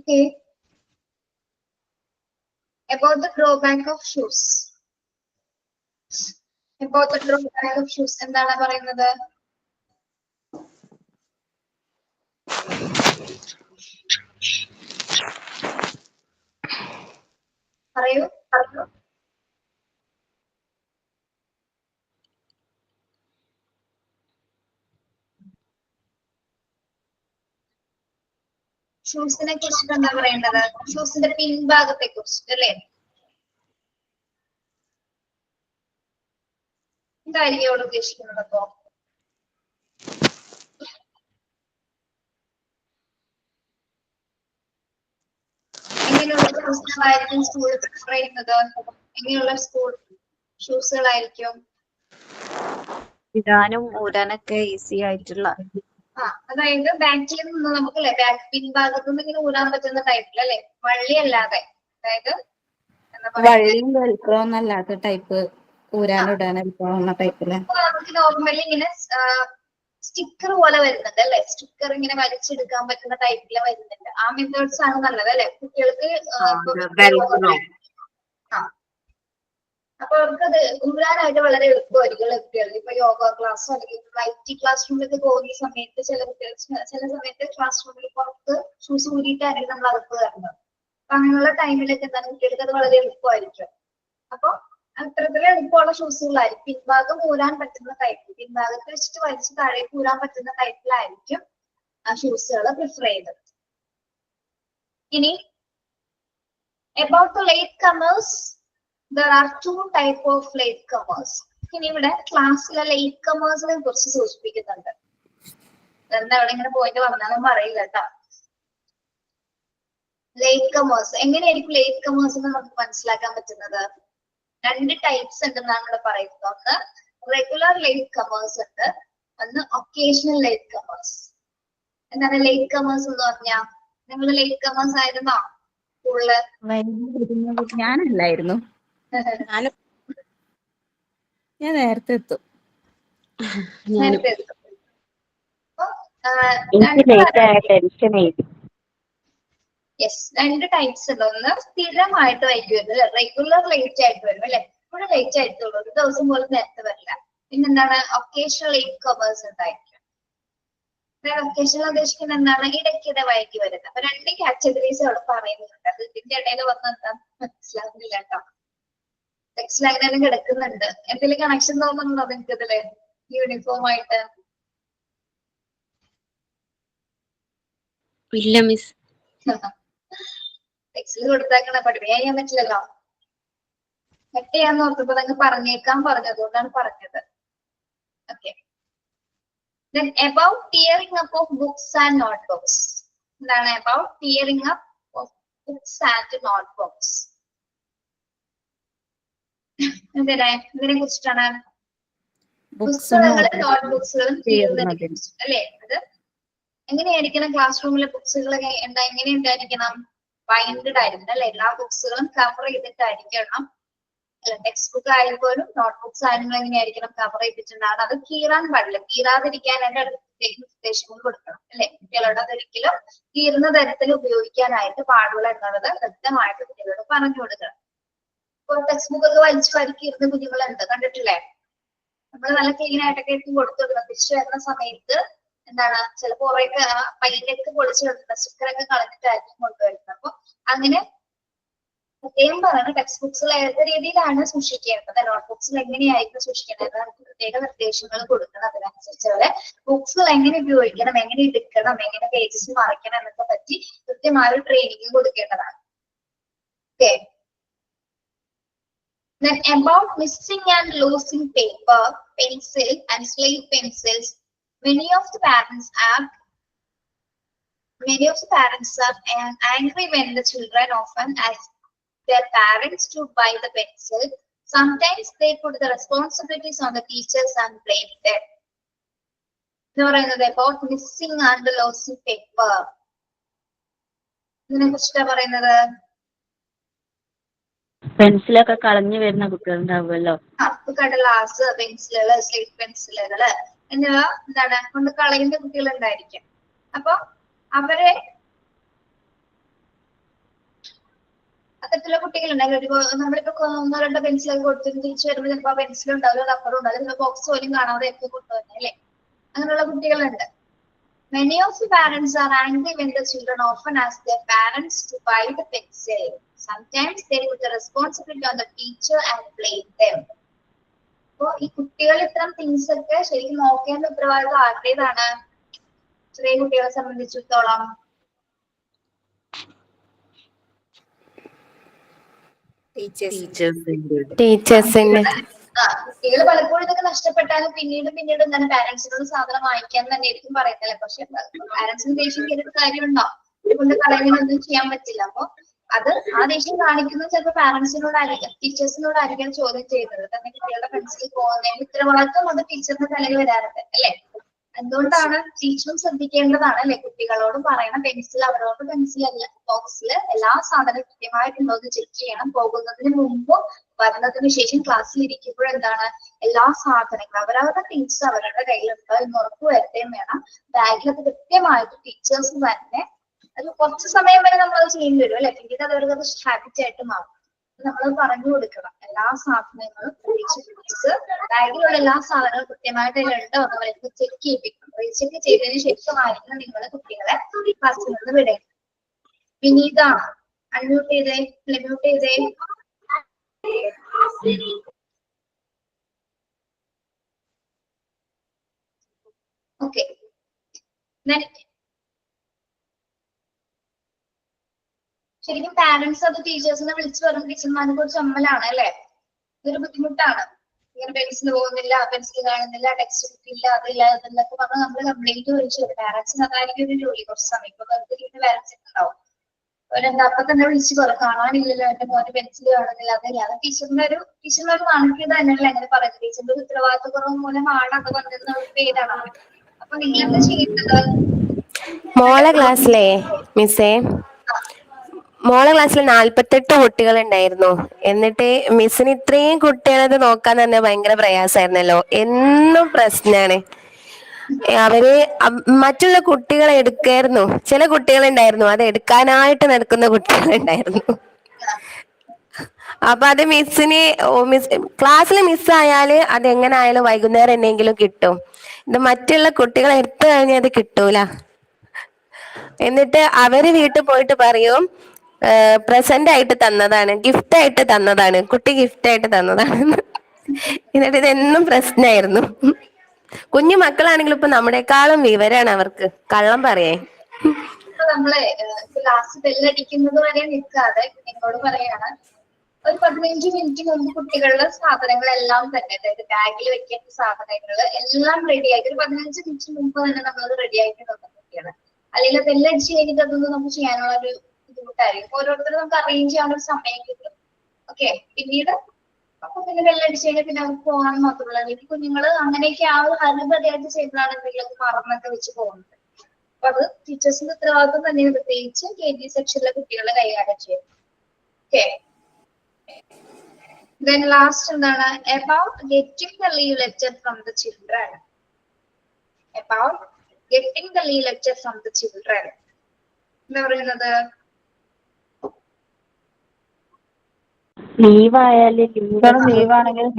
Okay. About the drawback of shoes. About the drawback of shoes എന്താണ് പറയുന്നത്? പറയൂ. ഷൂസിനെ കുറിച്ചിട്ട് എന്താ പറയേണ്ടത്? ഷൂസിന്റെ പിൻഭാഗത്തെ കുറിച്ചിട്ട് അല്ലേ? എന്തായിരിക്കും ഇവിടെ ഉദ്ദേശിക്കുന്നത്? അപ്പോ എങ്ങനെയുള്ള ഷൂസുകളായിരിക്കും സ്കൂളിൽ പ്രിഫർ ചെയ്യുന്നത്? എങ്ങനെയുള്ള സ്കൂൾ ഷൂസുകളായിരിക്കും? ഇടാനും ഊരാനൊക്കെ ഈസി ആയിട്ടുള്ള. അതായത് ബാക്കിൽ നിന്ന് നമുക്ക് അല്ലെ ബാക്ക് പിൻഭാഗത്തു നിന്ന് ഇങ്ങനെ ഊരാൻ പറ്റുന്ന ടൈപ്പിൽ അല്ലെ, വള്ളി അല്ലാതെ. അതായത് എന്താ പറയുക, വള്ളിയും വെൽക്രോ എന്നല്ലാത്ത ടൈപ്പ്, ഊരാനും ഇടാനും എളുപ്പമുള്ള ടൈപ്പില്. നമുക്ക് നോർമലി ഇങ്ങനെ സ്റ്റിക്കർ പോലെ വരുന്നുണ്ട് അല്ലെ, സ്റ്റിക്കർ ഇങ്ങനെ വലിച്ചെടുക്കാൻ പറ്റുന്ന ടൈപ്പില് വരുന്നുണ്ട്. ആ മെത്തേഡ്സ് ആണ് നല്ലത് അല്ലെ കുട്ടികൾക്ക്. അപ്പൊ അവർക്കത് ഊരാനായിട്ട് വളരെ എളുപ്പമായിരിക്കും കുട്ടികൾക്ക്. ഇപ്പൊ യോഗ ക്ലാസ്സോ അല്ലെങ്കിൽ IT ക്ലാസ് റൂമിലൊക്കെ പോകുന്ന സമയത്ത് ചില സമയത്ത് ക്ലാസ് റൂമിൽ പുറത്ത് ഷൂസ് ഊരിയിട്ടായിരിക്കും നമ്മൾ അകത്ത് കയറുന്നത്. അപ്പൊ അങ്ങനെയുള്ള ടൈമിലൊക്കെ എന്താണ് കുട്ടികൾക്ക് അത് വളരെ എളുപ്പമായിരിക്കും. അപ്പൊ അത്തരത്തില് എളുപ്പമുള്ള ഷൂസുകളായിരിക്കും. പിൻഭാഗം ഊരാൻ പറ്റുന്ന ടൈപ്പ്, പിൻഭാഗത്ത് വെച്ചിട്ട് വലിച്ച് താഴേക്ക് ഊരാൻ പറ്റുന്ന ടൈപ്പിലായിരിക്കും ആ ഷൂസുകൾ പ്രിഫർ ചെയ്യുന്നത്. ഇനി about the latecomers, there are two type of latecomers. ഇനി ഇവിടെ ക്ലാസ്സിലെ latecomers-നെ കുറിച്ച് സൂചിപ്പിക്കുന്നുണ്ട്. എന്താ ഇവിടെ ഇങ്ങനെ പോയിട്ട് പറഞ്ഞാലും പറയില്ല കേട്ടോ. latecomers എങ്ങനെയായിരിക്കും latecomers എന്ന് നമുക്ക് മനസ്സിലാക്കാൻ പറ്റുന്നത്? രണ്ട് ടൈപ്സ് ഉണ്ടെന്നാണ് ഇവിടെ പറയുന്നത്. ഒന്ന് റെഗുലർ latecomers ഉണ്ട്, ഒന്ന് ഒക്കേഷണൽ latecomers. എന്താണ് latecomers എന്ന് പറഞ്ഞാൽ? നിങ്ങൾ latecomers ആയിരുന്നോ സ്കൂളില്? ഞാനല്ലായിരുന്നു, ഞാൻ നേരത്തെ എത്തും. നേരത്തെ എത്തും. യെസ്, രണ്ട് ടൈപ്സ് ഉണ്ട്. ഒന്ന് സ്ഥിരമായിട്ട് വൈകി വരും അല്ലെ, റെഗുലർ ലേറ്റ് ആയിട്ട് വരും അല്ലെ, എപ്പോഴും ലേറ്റ് ആയിട്ടുള്ളൂ, ഒരു ദിവസം പോലും നേരത്തെ വരില്ല. പിന്നെന്താണ് ഒക്കേഷണൽ latecomers ഉണ്ടായിരിക്കും. ഒക്കേഷണൽ ഉദ്ദേശിക്കുന്നത് എന്താണ്? ഇടയ്ക്കിടെ വൈകി വരുന്നത്. അപ്പൊ രണ്ട് കാറ്റഗറീസ് അവിടെ പറയുന്നുണ്ട്. അത് ഇതിന്റെ ഇടയിൽ വന്ന് എന്താ മനസ്സിലാകുന്നില്ല കേട്ടോ. ടെക്സ്റ്റ് ലൈനെല്ലാം കിടക്കുന്നുണ്ട്. എന്തെങ്കിലും കണക്ഷൻ തോന്നുന്നുണ്ടോ നിങ്ങൾക്ക് ഇതില് യൂണിഫോം ആയിട്ട്? ഇല്ല മിസ്. ടെക്സ്റ്റിൽ കൊടുത്തേക്കണ പഠിപ്പിക്കാൻ ചെയ്യാൻ പറ്റില്ലല്ലോ. കട്ട് ചെയ്യാന്ന് ഓർത്തപ്പോ നിങ്ങൾ പറഞ്ഞേക്കാൻ പറഞ്ഞു, അതുകൊണ്ടാണ് പറഞ്ഞത്. Okay. Then about tearing up of books and notebooks. എന്താണ് about tearing up of books and notebooks? എന്തിനെ കുറിച്ചിട്ടാണ്? പുസ്തകങ്ങളും നോട്ട്ബുക്സുകളും തീരുന്നതിനെ കുറിച്ച് അല്ലെ. അത് എങ്ങനെയായിരിക്കണം? ക്ലാസ് റൂമിലെ ബുക്സുകൾ എങ്ങനെ ഉണ്ടായിരിക്കണം? ബൈൻഡഡ് ആയിരിക്കണം അല്ലെ. എല്ലാ ബുക്സുകളും കവർ ചെയ്തിട്ടായിരിക്കണം. ടെക്സ്റ്റ് ബുക്ക് ആയപ്പോലും നോട്ട്ബുക്സ് ആയാലും എങ്ങനെയായിരിക്കണം? കവർ ചെയ്തിട്ടുണ്ടാണ്. അത് കീറാൻ പാടില്ല. കീറാതിരിക്കാനായിട്ട് അടുത്തേക്ക് നിർദ്ദേശങ്ങൾ കൊടുക്കണം അല്ലെ. കുട്ടികളോട് അതൊരിക്കലും കീറുന്ന തരത്തിൽ ഉപയോഗിക്കാനായിട്ട് പാടുള്ള എന്നുള്ളത് വ്യക്തമായിട്ട് കുട്ടികളോട് പറഞ്ഞു കൊടുക്കണം. ഇപ്പോൾ ടെക്സ്റ്റ് ബുക്ക് ഒക്കെ വലിച്ചു കീറുന്ന കുഞ്ഞുങ്ങളുണ്ട്, കണ്ടിട്ടില്ലേ? നമ്മൾ നല്ല ക്ലീൻ ആയിട്ടൊക്കെ കൊടുത്തു കൊടുക്കണം. തിരിച്ചു വരുന്ന സമയത്ത് എന്താണ് ചിലപ്പോ കുറേയൊക്കെ പൈൻ്റൊക്കെ പൊളിച്ചു കൊടുക്കുന്നത്, സ്റ്റിക്കറൊക്കെ കളഞ്ഞിട്ടായിരിക്കും കൊണ്ടുവരുന്നത്. അപ്പൊ അങ്ങനെ പ്രത്യേകം പറയുന്നത് ടെക്സ്റ്റ് ബുക്സിൽ ഏത് രീതിയിലാണ് സൂക്ഷിക്കേണ്ടത്, നോട്ട്ബുക്സിൽ എങ്ങനെയായിരിക്കും സൂക്ഷിക്കേണ്ടത്, നമുക്ക് പ്രത്യേക നിർദ്ദേശങ്ങൾ കൊടുക്കണം. അതിനനുസരിച്ച് അവരെ ബുക്സുകൾ എങ്ങനെ ഉപയോഗിക്കണം, എങ്ങനെ എടുക്കണം, എങ്ങനെ പേജസ് മറിക്കണം എന്നൊക്കെ പറ്റി കൃത്യമായ ഒരു ട്രെയിനിങ് കൊടുക്കേണ്ടതാണ്. Okay. Then about missing and losing paper, pencil and slate pencils, many of the parents are angry when the children often ask their parents to buy the pencil. Sometimes they put the responsibilities on the teachers and blame them. About missing and losing paper. ഇതിനെ കുറിച്ചിട്ടാ പറയുന്നത്. പെൻസിലൊക്കെ കളഞ്ഞു വരുന്ന കുട്ടികളുണ്ടാവുമല്ലോ. കടലാസ്, പെൻസിലുകള്, slate പെൻസിലുകള് എന്നിവ എന്താണ് കൊണ്ട് കളയുന്ന കുട്ടികളുണ്ടായിരിക്കും. അപ്പൊ അവരെ അത്തരത്തിലുള്ള കുട്ടികളുണ്ടാവില്ല. നമ്മളിപ്പോ ഒന്നോ രണ്ടോ പെൻസിലൊക്കെ കൊടുത്തിട്ട് തിരിച്ചു വരുമ്പോൾ ചിലപ്പോൾ പെൻസിൽ ഉണ്ടാവില്ല, റബ്ബറും ഉണ്ടാവില്ല, ചിലപ്പോൾ ബോക്സ് പോലും കാണാതെ ഒക്കെ കൊണ്ടുവരുന്നത് അല്ലേ? അങ്ങനെയുള്ള കുട്ടികളുണ്ട്. Many of the parents are angry when the children often ask their parents to buy the pencil. Sometimes they put the responsibility on the teacher and blame them. അപ്പോ ഈ കുട്ടികൾ ഇത്തരം തിങ്സ് ഒക്കെ ശരിക്കും നോക്കേണ്ട ഉത്തരവാദിത്വം ആരുടേതാണ്? ചെറിയ കുട്ടികളെ സംബന്ധിച്ചിടത്തോളം ടീച്ചേഴ്സിന്റെ കുട്ടികൾ പലപ്പോഴും ഇതൊക്കെ നഷ്ടപ്പെട്ടാലും പിന്നീട് എന്താണ് പാരന്റ്സിനോട് സാധനം വാങ്ങിക്കാൻ തന്നെ ആയിരിക്കും പറയുന്നത്. പക്ഷെ പാരന്റ്സിന് ദേഷ്യം കയറിയിട്ട് കാര്യമുണ്ടോ? കൊണ്ട് കളയുന്നൊന്നും ചെയ്യാൻ പറ്റില്ല. അപ്പൊ അത് ആ ദേഷ്യം കാണിക്കുന്നത് ചിലപ്പോൾ പാരന്റ്സിനോടായിരിക്കും, ടീച്ചേഴ്സിനോടായിരിക്കും ചോദ്യം ചെയ്യുന്നത്. തന്നെ കുട്ടികളുടെ പെൻസിൽ പോകുന്നതിന് ഉത്തരവാദിത്വം അത് ടീച്ചറിന്റെ തലയിൽ വരാറുണ്ട് അല്ലെ? എന്തുകൊണ്ടാണ് ടീച്ചറും ശ്രദ്ധിക്കേണ്ടതാണ് അല്ലെ? കുട്ടികളോട് പറയണം പെൻസിൽ അവരോട് പെൻസിൽ അല്ല, ബോക്സിൽ എല്ലാ സാധനവും കൃത്യമായിട്ടുണ്ടോ എന്ന് ചെക്ക് ചെയ്യണം. പോകുന്നതിന് മുമ്പും വരുന്നതിന് ശേഷം ക്ലാസ്സിൽ ഇരിക്കുമ്പോഴും എന്താണ് എല്ലാ സാധനങ്ങളും അവരവരുടെ തിങ്സ് അവരുടെ കയ്യിലുണ്ടോ എന്ന് ഉറപ്പുവരുത്തുകയും വേണം. ബാഗിലൊക്കെ കൃത്യമായിട്ട് ടീച്ചേഴ്സ് തന്നെ അത് കുറച്ച് സമയം വരെ നമ്മൾ അത് ചെയ്യേണ്ടി വരും അല്ലെ? പിന്നീട് അത് അവർക്ക് ഹാബിറ്റ് ആയിട്ട് മാറും. നമ്മൾ പറഞ്ഞു കൊടുക്കണം എല്ലാ സാധനങ്ങളും ബാഗിലുള്ള എല്ലാ സാധനങ്ങളും കൃത്യമായിട്ട് അതിലുണ്ടോ എന്ന് അവർക്ക് ചെക്ക് ചെയ്യിപ്പിക്കണം. ചെക്ക് ചെയ്തതിന് ശേഷമായിരിക്കണം നിങ്ങളുടെ കുട്ടികളെ ക്ലാസ്സിൽ നിന്ന് വിടേണ്ടത്. വിനീത അൺമ്യൂട്ട് ചെയ്തേ, മ്യൂട്ട് ചെയ്തേ. ഓക്കെ, ശരിക്കും പാരന്റ്സ് അത് ടീച്ചേഴ്സിനെ വിളിച്ചു പറയുമ്പോൾ ടീച്ചർമാരെ കുറിച്ച് ചമ്മലാണ് അല്ലെ? ഇതൊരു ബുദ്ധിമുട്ടാണ്. ഇങ്ങനെ പെൻസിൽ പോകുന്നില്ല, പെൻസിൽ കാണുന്നില്ല, ടെക്സ്റ്റ് ബുക്ക് ഇല്ല, അതില്ല എന്നൊക്കെ പറഞ്ഞാൽ നമ്മൾ കംപ്ലൈന്റ് വിളിച്ചു വരും. പാരന്റ്സിന് അതായിരിക്കും ഒരു ജോലി. കുറച്ച് സമയം ഇപ്പൊ പാരന്റ്സ് ഉണ്ടാവും, അപ്പൊ തന്നെ വിളിച്ചു പറയും കാണാനില്ലല്ലോ എന്റെ മോന് പെൻസിൽ കാണുന്നില്ല, അതില്ല. അത് ടീച്ചർമാർ കാണിക്കുന്നത് തന്നെയല്ല എങ്ങനെ പറയുന്നത്? ടീച്ചറിന്റെ ഉത്തരവാദിത്തക്കുറവ് മൂലമാണ് അത് വന്നിരുന്ന ഒരു പേരാണ്. അപ്പൊ നിങ്ങൾ എന്താ ചെയ്യുന്നത്? മോളെ ക്ലാസ്സിലെ മിസ്സേ, മോളെ ക്ലാസ്സിൽ 48 കുട്ടികൾ ഉണ്ടായിരുന്നു. എന്നിട്ട് മിസ്സിന് ഇത്രയും കുട്ടികളത് നോക്കാൻ തന്നെ ഭയങ്കര പ്രയാസമായിരുന്നല്ലോ. എന്നും പ്രശ്നാണ്. അവര് മറ്റുള്ള കുട്ടികളെ എടുക്കായിരുന്നു. ചില കുട്ടികളുണ്ടായിരുന്നു അത് എടുക്കാനായിട്ട് നടക്കുന്ന കുട്ടികളുണ്ടായിരുന്നു. അപ്പൊ അത് മിസ്സിന് ക്ലാസ്സിൽ മിസ്സായാല് അത് എങ്ങനെ ആയാലും വൈകുന്നേരം എന്നെങ്കിലും കിട്ടും. ഇത് മറ്റുള്ള കുട്ടികളെ എടുത്തു കഴിഞ്ഞാൽ അത് കിട്ടൂല. എന്നിട്ട് അവര് വീട്ടിൽ പോയിട്ട് പറയും പ്രസന്റ് ആയിട്ട് തന്നതാണ്, ഗിഫ്റ്റ് ആയിട്ട് തന്നതാണ്, കുട്ടി ഗിഫ്റ്റ് ആയിട്ട് തന്നതാണ്. എന്നിട്ട് ഇതെന്നും പ്രശ്നമായിരുന്നു. കുഞ്ഞു മക്കളാണെങ്കിലും ഇപ്പൊ നമ്മളെക്കാളും വിവരാണ് അവർക്ക്, കള്ളം പറയേ. നമ്മളെ ക്ലാസ് ബെല്ലടിക്കുന്നത് വരെ നിൽക്കാതെ നിങ്ങളോട് പറയാണ് ഒരു 15 മിനിറ്റ് മുമ്പ് കുട്ടികളുടെ സാധനങ്ങളെല്ലാം തന്നെ, അതായത് ബാഗിൽ വെക്കേണ്ട സാധനങ്ങൾ എല്ലാം റെഡിയാക്കി ഒരു 15 മിനിറ്റ് മുമ്പ് തന്നെ നമ്മളത് റെഡിയാക്കി നോക്കുകയാണ്. അല്ലെങ്കിൽ ബെല്ലടിച്ച് കഴിഞ്ഞിട്ട് അതൊന്നും നമുക്ക് ചെയ്യാനുള്ള ഒരു ബുദ്ധിമുട്ടായിരിക്കും. ഓരോരുത്തരും നമുക്ക് അറേഞ്ച് ചെയ്യാനുള്ള സമയം കിട്ടും. ഓക്കെ, പിന്നീട് അപ്പൊ പിന്നെ ബെല്ലടിച്ച് കഴിഞ്ഞാൽ പിന്നെ അവർക്ക് പോകാൻ മാത്രമല്ല. അല്ലെങ്കിൽ കുഞ്ഞുങ്ങള് അങ്ങനെയൊക്കെ ആ ഒരു ഹരിപതിയായിട്ട് ചെയ്യുന്നതാണ് എന്തെങ്കിലും മറന്നൊക്കെ വെച്ച് പോകുന്നത്. അപ്പൊ അത് ടീച്ചേഴ്സിന്റെ ഉത്തരവാദിത്വം തന്നെയാണ്, പ്രത്യേകിച്ച് KG സെക്ഷനിലെ കുട്ടികളെ കൈകാര്യം ചെയ്യും. ഓക്കെ, then last എന്താണ്? About getting the leave letter from the children. About getting the leave letter from the children. എന്താ പറയുന്നത്? ലീവാണെങ്കിൽ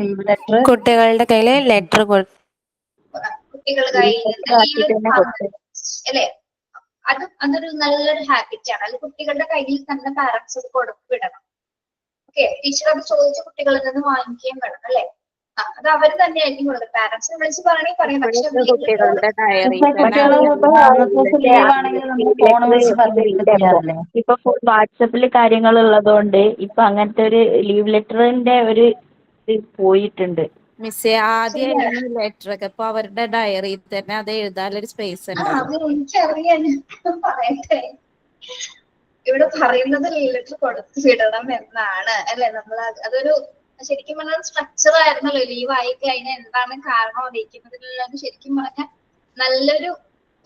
ലീവ് ലെറ്റർ കുട്ടികളുടെ കയ്യില് ലെറ്റർ കുട്ടികളുടെ കയ്യിൽ അല്ലെ? അതൊരു നല്ലൊരു ഹാബിറ്റ് ആണ്. അത് കുട്ടികളുടെ കയ്യിൽ തന്നെ പാരന്റ്സ് അത് കൊടുത്തു വിടണം. ഓക്കെ, ടീച്ചർ അത് ചോദിച്ച കുട്ടികളിൽ നിന്ന് വാങ്ങിക്കുകയും വേണം അല്ലെ? അത് അവർ തന്നെയായിരിക്കും കൊടുക്കുന്നത്. പാരന്റ്സിനെ വിളിച്ച് പറയണമെങ്കിൽ പറയാം. പക്ഷെ ഇപ്പൊ വാട്സപ്പിൽ കാര്യങ്ങൾ ഉള്ളതുകൊണ്ട് ഇപ്പൊ അങ്ങനത്തെ ഒരു ലീവ് ലെറ്ററിന്റെ ഒരു ഇത് പോയിട്ടുണ്ട്. മിസ്സേ ആദ്യം ലെറ്റർ ഒക്കെ ഇപ്പൊ അവരുടെ ഡയറിയിൽ തന്നെ അത് എഴുതാനൊരു സ്പേസ് ഉണ്ട്. എനിക്കറിയാൻ പറയട്ടെ, ഇവിടെ പറയുന്നത് ലീവ് ലെറ്റർ കൊടുത്തു വിടണം എന്നാണ് അല്ലെ? നമ്മൾ അതൊരു ശരിക്കും പറഞ്ഞാൽ സ്ട്രക്ചർ ആയിരുന്നല്ലോ. ലീവ് ആയി കഴിഞ്ഞാൽ എന്താണ് കാരണം അറിയിക്കുന്നതിനുള്ളത് ശരിക്കും പറഞ്ഞാൽ നല്ലൊരു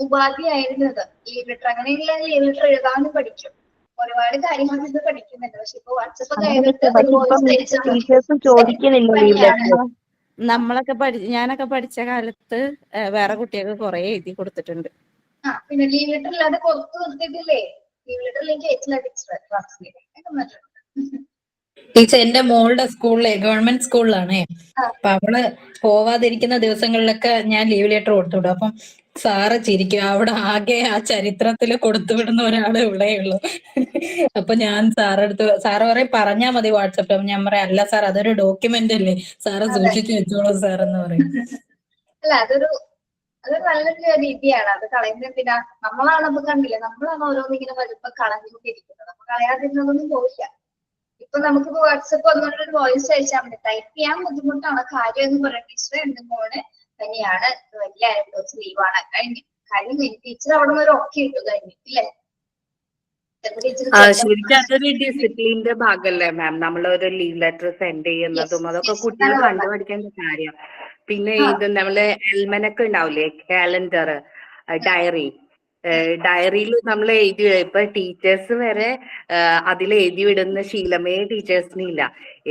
ഉപാധി ആയിരുന്നു ഇത്. ലീവ് ലെറ്റർ അങ്ങനെയുള്ള ലീവ് ലെറ്റർ എഴുതാനും പഠിക്കും, ഒരുപാട് കാര്യങ്ങൾ ഇത് പഠിക്കുന്നുണ്ട്. പക്ഷെ ഇപ്പൊ ഞാനൊക്കെ പഠിച്ച കാലത്ത് വേറെ കുട്ടികൾക്ക് കുറെ എഴുതി കൊടുത്തിട്ടുണ്ട്. പിന്നെ ലീവ് ലെറ്റർ ഇല്ലാതെ പുറത്ത് നിർത്തിയിട്ടില്ലേ? ലീവ് ലെറ്റർ ഇല്ലെങ്കിൽ ടീച്ചർ എന്റെ മോളുടെ സ്കൂളിലെ ഗവൺമെന്റ് സ്കൂളിലാണേ. ആ. അപ്പൊ അവള് പോവാതിരിക്കുന്ന ദിവസങ്ങളിലൊക്കെ ഞാൻ ലീവ് ലെറ്റർ കൊടുത്തുവിടും. അപ്പം സാറ് ചിരിക്കും, അവിടെ ആകെ ആ ചരിത്രത്തില് കൊടുത്തുവിടുന്ന ഒരാള് ഇവിടെ ഉള്ളു. അപ്പൊ ഞാൻ സാറ് പറയും പറഞ്ഞാ മതി വാട്സപ്പിൽ. ഞാൻ പറയാം അല്ല സാർ അതൊരു ഡോക്യുമെന്റ് അല്ലേ, സാറ് അതെ. സൂക്ഷിച്ചു വെച്ചോളൂ സാർ എന്ന് പറയും. അല്ല അതൊരു നല്ലൊരു രീതിയാണ്. അത് കളയുന്നത് എന്തിനാ? നമ്മളാണ് അപ്പൊ കണ്ടില്ല, നമ്മളാണ് ഓരോന്നിങ്ങനെ വരുമ്പോ കളഞ്ഞുകൊണ്ടിരിക്കുന്നത്. അപ്പൊ കളയാതിരുന്നതൊന്നും പോയില്ല. ഇപ്പൊ നമുക്കിപ്പോ വാട്സപ്പ് വന്നോണ്ട് ഒരു വോയിസ് അയച്ചാൽ മതി. ടൈപ്പ് ചെയ്യാൻ ബുദ്ധിമുട്ടാണ്. കാര്യം എന്ന് പറയുന്നത് ടീച്ചർ എന്റെ മോന് തന്നെയാണ് വലിയ ദിവസം ലീവാണ് കഴിഞ്ഞു കാര്യം ടീച്ചർ അവിടെ നിന്ന് ഒരു ഒക്കെ ഇട്ടു കഴിഞ്ഞു ഇല്ലേ? ശരിക്കും അതൊരു ഡിസിപ്ലിന്റെ ഭാഗമല്ലേ മാം, നമ്മളൊരു ലീവ് ലെറ്റർ സെൻഡ് ചെയ്യുന്നതും അതൊക്കെ കുട്ടികൾ കണ്ടുപഠിക്കേണ്ട കാര്യം. പിന്നെ ഇത് നമ്മള് എൽമനൊക്കെ ഉണ്ടാവില്ലേ, കാലണ്ടർ, ഡയറിയിൽ നമ്മൾ എഴുതി, ഇപ്പൊ ടീച്ചേഴ്സ് വരെ അതിൽ എഴുതി വിടുന്ന ശീലമേ ടീച്ചേഴ്സിന് ഇല്ല.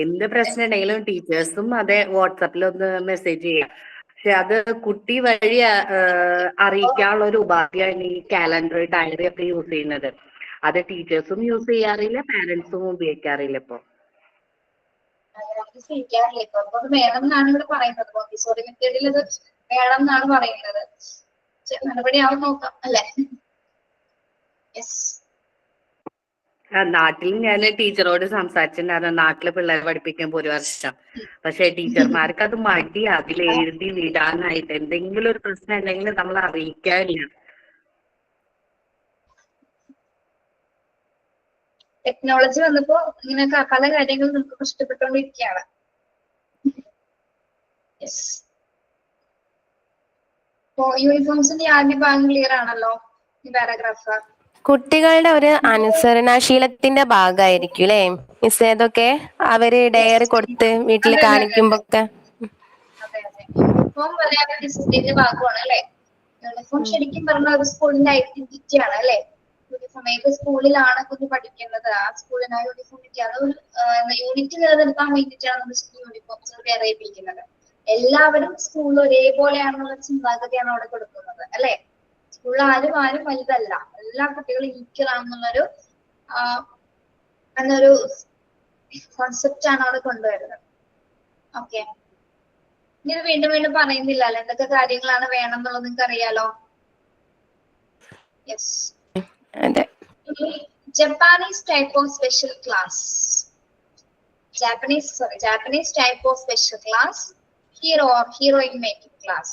എന്ത് പ്രശ്നം ഉണ്ടെങ്കിലും ടീച്ചേഴ്സും അതെ വാട്സാപ്പിൽ ഒന്ന് മെസ്സേജ് ചെയ്യാം. പക്ഷെ അത് കുട്ടി വഴി അറിയിക്കാനുള്ള ഒരു ഉപാധിയാണ് ഈ കാലണ്ടർ, ഡയറി ഒക്കെ യൂസ് ചെയ്യുന്നത്. അത് ടീച്ചേഴ്സും യൂസ് ചെയ്യാറില്ല, പാരന്റ്സും ഉപയോഗിക്കാറില്ല ഇപ്പൊ. സ്വീകരിക്കാറില്ല ഇപ്പൊ. അപ്പൊ അത് വേണം എന്നാണ് ഇവിടെ പറയുന്നത്. മോണ്ടിസോറി മെത്തേഡിൽ അത് വേണം എന്നാണ് പറയുന്നത്. നടപടിയാവും നോക്കാം അല്ലെ? നാട്ടിൽ ഞാൻ ടീച്ചറോട് സംസാരിച്ചിട്ടുണ്ടായിരുന്നു, നാട്ടില് പിള്ളേരെ പഠിപ്പിക്കുമ്പോ 1 വർഷം. പക്ഷെ ടീച്ചർമാർക്ക് അത് മടി, അതിൽ എഴുതി വിടാനായിട്ട്. എന്തെങ്കിലും ഒരു പ്രശ്നം ഉണ്ടെങ്കിൽ നമ്മൾ അറിയിക്കാനില്ല. ടെക്നോളജി വന്നപ്പോ ഇങ്ങനെ പല കാര്യങ്ങളും നമുക്ക് നഷ്ടപ്പെട്ടുകൊണ്ടിരിക്കുകയാണ്. യൂണിഫോംസിന്റെ ആദ്യ ഭാഗം ക്ലിയർ ആണല്ലോ, ഈ പാരഗ്രാഫ്. കുട്ടികളുടെ ഒരു അനുസരണാശീലത്തിന്റെ ഭാഗമായിരിക്കും അല്ലേ മിസ്? ഏതൊക്കെ അവര് ഡയറി കൊടുത്ത് വീട്ടിൽ കാണിക്കുമ്പോക്കെ. അതെ അതെ, യൂണിഫോം വരെ ഡിസിപ്ലിന്റെ ഭാഗമാണ് അല്ലെ? യൂണിഫോം ശരിക്കും പറഞ്ഞ ഒരു സ്കൂളിന്റെ ഐഡന്റിറ്റി ആണ് അല്ലെ? യൂണിഫോം ഏത് സ്കൂളിലാണ് കുഞ്ഞ് പഠിക്കുന്നത് ആ സ്കൂളിന് ആ യൂണിഫോം കിട്ടിയ അതൊരു യൂണിറ്റ് നിലനിർത്താൻ വേണ്ടിയിട്ടാണ് നമ്മൾ യൂണിഫോംസ് വെയർ ചെയ്യിപ്പിക്കുന്നത്. എല്ലാവരും സ്കൂളിൽ ഒരേപോലെയാണെന്നുള്ള ചിന്താഗതിയാണ് അവിടെ കൊടുക്കുന്നത് അല്ലെ? സ്കൂളിൽ ആരും വലുതല്ല, എല്ലാ കുട്ടികളും ഈക്വൽ ആണെന്നുള്ളൊരു എന്നൊരു കോൺസെപ്റ്റ് ആണ് അവിടെ കൊണ്ടുവരുന്നത്. ഓക്കെ, ഇനി ഇത് വീണ്ടും വീണ്ടും പറയുന്നില്ല അല്ലെ? എന്തൊക്കെ കാര്യങ്ങളാണ് വേണം എന്നുള്ളത് നിങ്ങൾക്ക് അറിയാലോ. Yes, Japanese type of special class. Japanese type of special class, hero or heroine making class.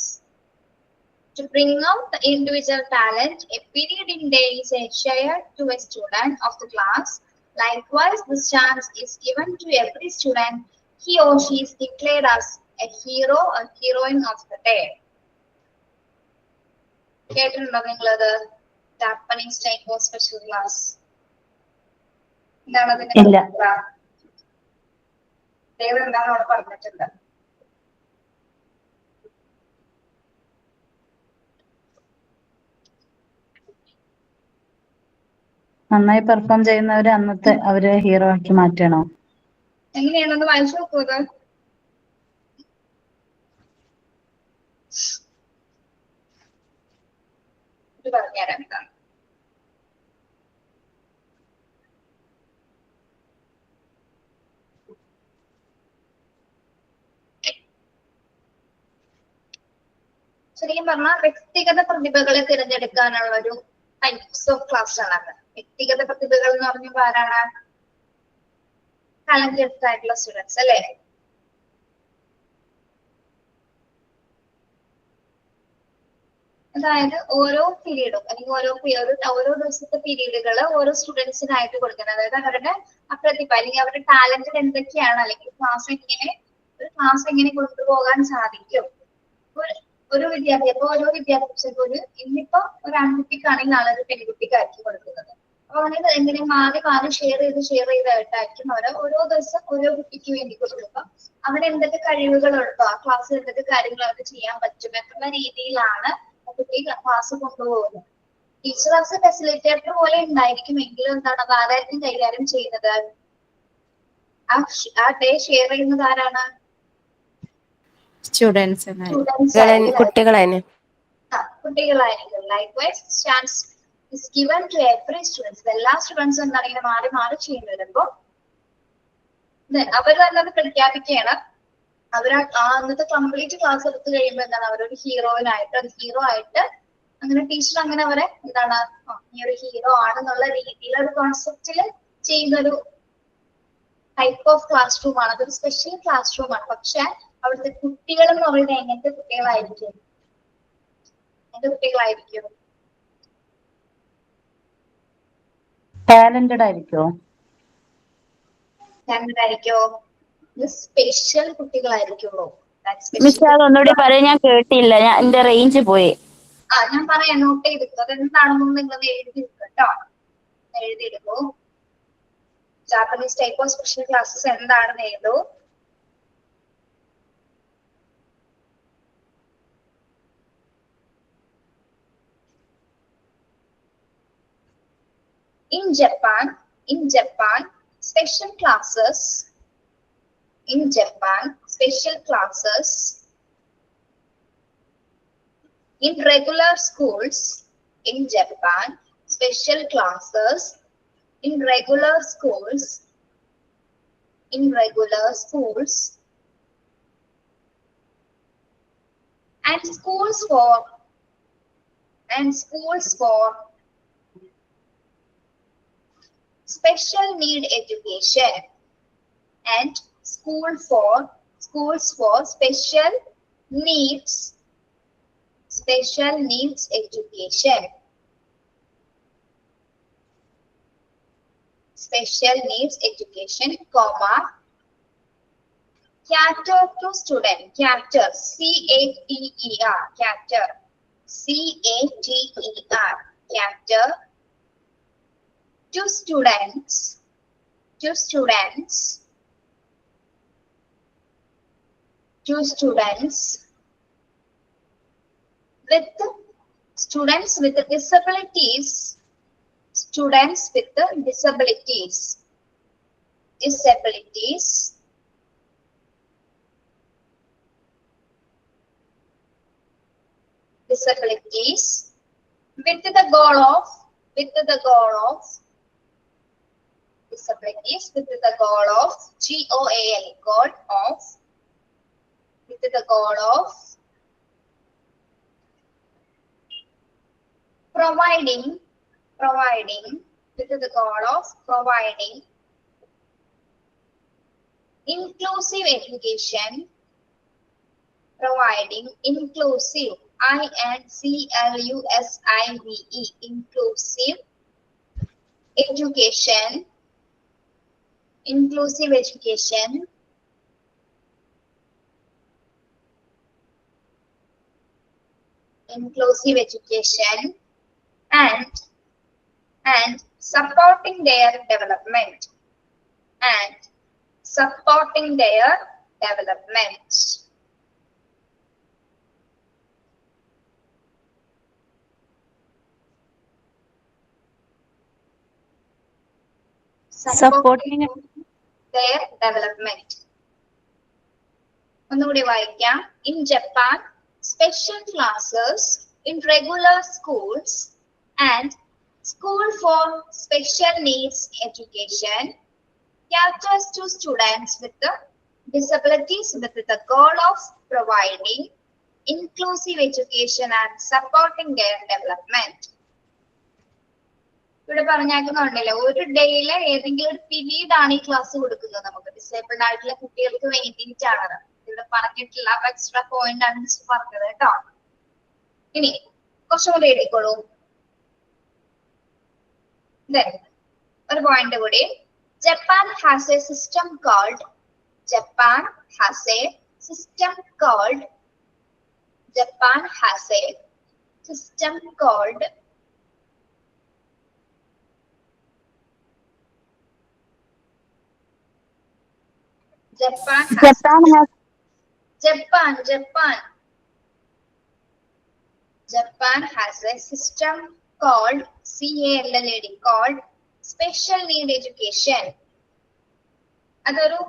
To bring out the individual talent, a period in day is shared to a student of the class. Likewise, this chance is given to every student. He or she is declared as a hero or heroine of the day. കേട്ടിട്ടുണ്ടോ നിങ്ങളത്? Japanese type of special class എന്താണ് അതിന്റെ എന്താണ് അവിടെ പറഞ്ഞിട്ടുണ്ട്? നന്നായി perform ചെയ്യുന്നവര് അന്നത്തെ അവര് ഹീറോ ആക്കി മാറ്റണോ? എങ്ങനെയാണെന്ന് വായിച്ചു നോക്കൂ. ഇത് പറഞ്ഞുതരാം. ഇതാണ് ശരിക്കും പറഞ്ഞാൽ വ്യക്തിഗത പ്രതിഭകളെ തിരഞ്ഞെടുക്കാനുള്ള ഒരു ടൈപ്സ് ഓഫ് ക്ലാസ് ആണ് അത്. വ്യക്തിഗത പ്രതിഭകൾ എന്ന് പറഞ്ഞപ്പോൾ ആരാണ്? ടാലന്റഡ് ആയിട്ടുള്ള സ്റ്റുഡൻസ് അല്ലേ? അതായത് ഓരോ പീരീഡും അല്ലെങ്കിൽ ഓരോ ദിവസത്തെ പീരീഡുകൾ ഓരോ സ്റ്റുഡൻസിനായിട്ട് കൊടുക്കുന്നത്. അതായത് അവരുടെ പ്രതിഭ അല്ലെങ്കിൽ അവരുടെ ടാലന്റഡ് എന്തൊക്കെയാണ്, അല്ലെങ്കിൽ ഒരു ക്ലാസ് എങ്ങനെ കൊണ്ടുപോകാൻ സാധിക്കും. ഒരു വിദ്യാർത്ഥി അപ്പൊ ഓരോ വിദ്യാർത്ഥിക്കും ഇന്നിപ്പോ ഒരു ആൺകുട്ടിക്കാണെങ്കിൽ നാളെ ഒരു പെൺകുട്ടിക്കായിരിക്കും കൊടുക്കുന്നത്. അപ്പൊ അങ്ങനെ എങ്ങനെ മാറി ഷെയർ ചെയ്തായിട്ടായിരിക്കും ഓരോ ദിവസം ഓരോ കുട്ടിക്ക് വേണ്ടി കൊടുക്കുക. അവിടെ എന്തൊക്കെ കഴിവുകളുണ്ടോ, ആ ക്ലാസ്സിൽ എന്തൊക്കെ കാര്യങ്ങൾ അവർക്ക് ചെയ്യാൻ പറ്റും എന്നുള്ള രീതിയിലാണ് കുട്ടി ക്ലാസ് കൊണ്ടുപോകുന്നത്. ടീച്ചർ ആസ് എ ഫെസിലിറ്റേറ്റർ പോലെ ഉണ്ടായിരിക്കും, എങ്കിലും എന്താണ് അത് ആരായിരിക്കും കൈകാര്യം ചെയ്യുന്നത്? ആ ഡേ ഷെയർ ചെയ്യുന്നത് ആരാണ്? കുട്ടികളായിരിക്കും. ലൈക്ക്വൈസ് chance is given to every student. എല്ലാ സ്റ്റുഡൻസും എന്താണ് ഇങ്ങനെ മാറി ചെയ്യുന്ന വരുമ്പോ അവർ തന്നെ അത് പ്രഖ്യാപിക്കുകയാണ്. അവർ അന്നത്തെ കംപ്ലീറ്റ് ക്ലാസ് എടുത്തു കഴിയുമ്പോൾ എന്താണ് അവരൊരു ഹീറോ ആയിട്ട് അങ്ങനെ ടീച്ചർ അങ്ങനെ അവരെ എന്താണ് ഈ ഒരു ഹീറോ ആണെന്നുള്ള രീതിയിലൊരു കോൺസെപ്റ്റില് ചെയ്യുന്നൊരു ടൈപ്പ് ഓഫ് ക്ലാസ് റൂം ആണ്. അതൊരു സ്പെഷ്യൽ ക്ലാസ് റൂം ആണ്. പക്ഷെ അവിടുത്തെ കുട്ടികൾ എന്ന് പറയുന്നത് എങ്ങനത്തെ കുട്ടികളായിരിക്കും? ടാലന്റഡ് ആയിരിക്കോ? സ്പെഷ്യൽ കുട്ടികളായിരിക്കുള്ളൂ. മിസ് അതൊന്നുകൂടി പറയാൻ ഞാൻ കേട്ടില്ല, എന്റെ റേഞ്ച് പോയി. ഞാൻ പറയാം, നോട്ട് ചെയ്തിട്ടു. അതെന്താണെന്ന് നിങ്ങൾ എഴുതിയെടുക്കും കേട്ടോ. എഴുതിയെടുക്കൂ. Japanese type of special classes എന്താണെന്ന് എഴുതൂ. In Japan, special classes. In Japan, special classes. In regular schools. In Japan, special classes. In regular schools. In regular schools. And schools for special need education. And schools for special needs education. Special needs education, comma, cater to student, cater, C-A-T-E-R, cater, C-A-T-E-R, cater to students, with disabilities, with the goal of disabilities, with the goal of GOAL, goal of, with the goal of providing, with the goal of providing inclusive education, providing inclusive, I-N-C-L-U-S-I-V-E, inclusive education, inclusive education, and supporting their development, Supporting their development. ഒന്നുകൂടി വായിക്കാം. In Japan, special classes in regular schools and school for special needs education caters to students with the disabilities with the goal of providing inclusive education and supporting their development. ഇവിടെ പറഞ്ഞേക്കുന്നുണ്ടല്ലോ, ഒരു ഡേയിലെ ഏതെങ്കിലും ഒരു period ആണ് ഈ class കൊടുക്കുന്നത് നമുക്ക് disabled ആയിട്ടുള്ള കുട്ടികൾക്ക് വേണ്ടിയിട്ടാണ്. ഇവിടെ പറഞ്ഞിട്ടില്ല, അപ്പൊ എക്സ്ട്രാ പോയിന്റ് ആണ് മിസ് പറഞ്ഞത് കേട്ടോ. ഇനി കുറച്ചും കൂടി എഴുതിക്കോളൂ. ഒരു പോയിന്റ് കൂടി. Japan has a system called Japan has a system called CALLAD, called special need education. അതൊരു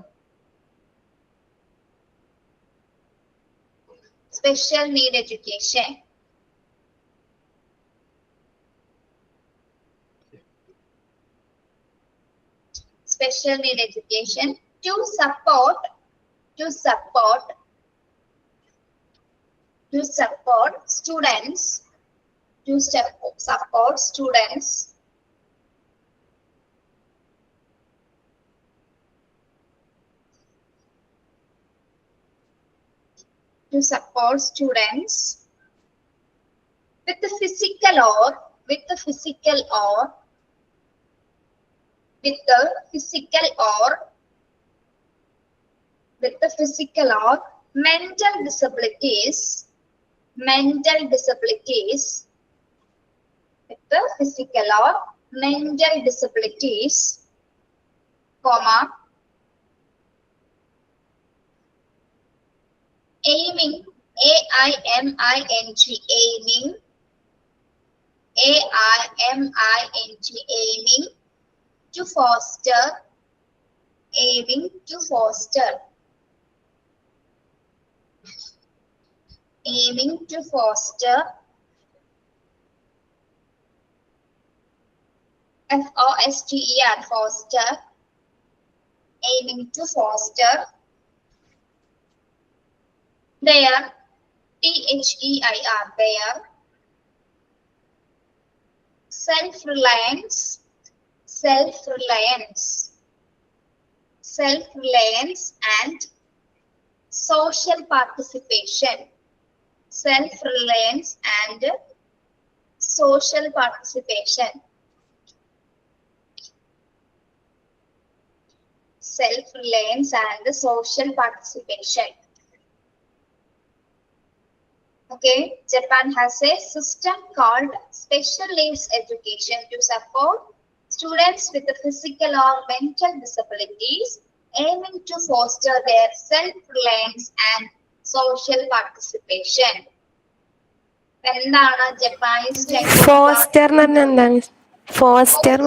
special need education. Special need education to support students with the physical or mental disabilities, comma, aiming, aiming to foster foster, aiming to foster their their self-reliance and social participation. Okay, Japan has a system called special needs education to support students with physical or mental disabilities, aiming to foster their self-reliance and social participation. എന്താണ് Japanese foster എന്ന് പറഞ്ഞാൽ എന്താണ്? Foster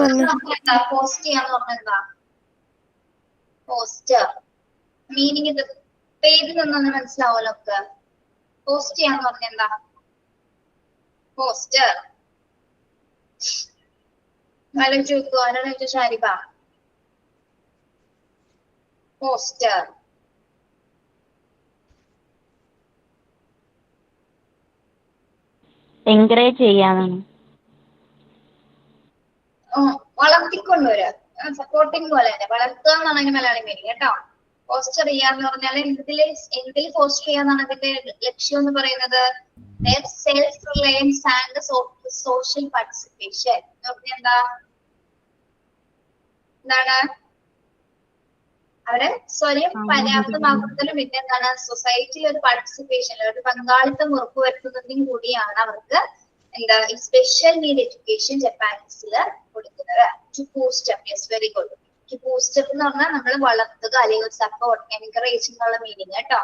poster meaning ഇത് പേരിൽ നിന്നൊന്ന് മനസ്സിലാവുമല്ലോ നമുക്ക്. Post ചെയ്യാന്ന് പറഞ്ഞ എന്താ? പോസ്റ്റർ ആലോചിച്ച് നോക്കുക. ആലോചിച്ച ഷാരിബ, പോസ്റ്റർ എൻകറേജ് ചെയ്യാനാണ്. വളർത്തിക്കൊണ്ടുവരിക, സപ്പോർട്ടിങ് പോലെ തന്നെ. വളർത്തുക എന്നാണ് അതിന് മലയാളം മീനിങ് കേട്ടോ. ഫോസ്റ്റർ ചെയ്യാന്ന് പറഞ്ഞാൽ എന്തിൽ ഫോസ്റ്റർ ചെയ്യാന്നാണ് അതിന്റെ ലക്ഷ്യം എന്ന് പറയുന്നത്? Self Reliance and social participation. എന്താ എന്താണ് അവരെ സ്വയം പര്യാപ്തമാക്കുന്നതിലും പിന്നെ എന്താണ് സൊസൈറ്റിയിൽ ഒരു പാർട്ടിസിപ്പേഷൻ, ഒരു പങ്കാളിത്തം ഉറപ്പുവരുത്തുന്നതിനും കൂടിയാണ് അവർക്ക് എന്താ സ്പെഷ്യൽ നീഡ് എഡ്യൂക്കേഷൻ ജപ്പാനീസിൽ കൊടുക്കുന്നത്. To boost up, yes very good. To boost up എന്ന് പറഞ്ഞാൽ നമ്മൾ വളർത്തുക അല്ലെങ്കിൽ സപ്പോർട്ട്, എൻകറേജ് എന്നുള്ള മീനിങ് കേട്ടോ.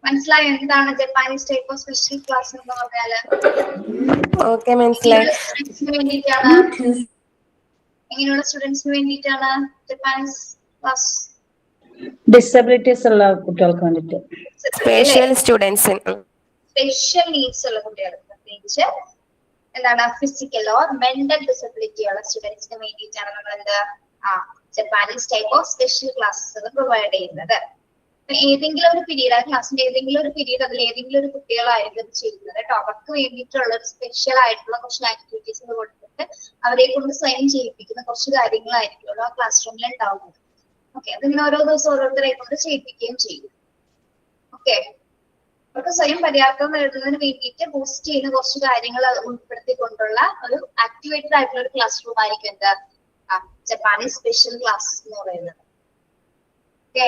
മനസ്സിലായോ എന്താണ് Japanese type of special class എന്ന് പറഞ്ഞാല്? സ്റ്റുഡൻസിന് വേണ്ടിയിട്ടാണ്. എങ്ങനെയുള്ള സ്റ്റുഡൻസിന് വേണ്ടിയിട്ടാണ് ജപ്പാനീസ് ക്ലാസ്? ഡിസബിലിറ്റീസ് ഉള്ള കുട്ടികൾക്ക് വേണ്ടിയിട്ട്, സ്പെഷ്യൽ നീഡ്സ് ഉള്ള കുട്ടികൾക്ക്, പ്രത്യേകിച്ച് എന്താണ് ഫിസിക്കൽ ഓർ മെന്റൽ ഡിസബിലിറ്റി ഉള്ള സ്റ്റുഡൻസിന് വേണ്ടിയിട്ടാണ് നമ്മൾ എന്താ ജപ്പാനീസ് ടൈപ്പ് ഓഫ് സ്പെഷ്യൽ ക്ലാസ്സുകൾ പ്രൊവൈഡ് ചെയ്യുന്നത്. ഏതെങ്കിലും ഒരു പീരീഡ്, ആ ക്ലാസ്സിന്റെ ഏതെങ്കിലും ഒരു പീരീഡ് അതിൽ ഏതെങ്കിലും ഒരു കുട്ടികളായിരിക്കും ചെയ്യുന്നത് കേട്ടോ. അവർക്ക് വേണ്ടിയിട്ടുള്ള ഒരു സ്പെഷ്യൽ ആയിട്ടുള്ള കുറച്ച് ആക്ടിവിറ്റീസ് കൊടുത്തിട്ട് അവരെ കൊണ്ട് സ്വയം ചെയ്യിപ്പിക്കുന്ന കുറച്ച് കാര്യങ്ങളായിരിക്കുമല്ലോ ആ ക്ലാസ് റൂമിൽ ഉണ്ടാവുന്നത്. ഓക്കെ, അതിങ്ങനെ ഓരോ ദിവസം ഓരോരുത്തരെ കൊണ്ട് ചെയ്യിപ്പിക്കുകയും ചെയ്യും. ഓക്കെ, അവർക്ക് സ്വയം പര്യാപ്തം നേടുന്നതിന് വേണ്ടിയിട്ട് ബൂസ്റ്റ് ചെയ്യുന്ന കുറച്ച് കാര്യങ്ങൾ ഉൾപ്പെടുത്തിക്കൊണ്ടുള്ള ഒരു ആക്ടിവേറ്റഡ് ആയിട്ടുള്ള ഒരു ക്ലാസ് റൂം ആയിരിക്കും എന്താ ജപ്പാനീസ് സ്പെഷ്യൽ ക്ലാസ് എന്ന് പറയുന്നത്. ഓക്കെ,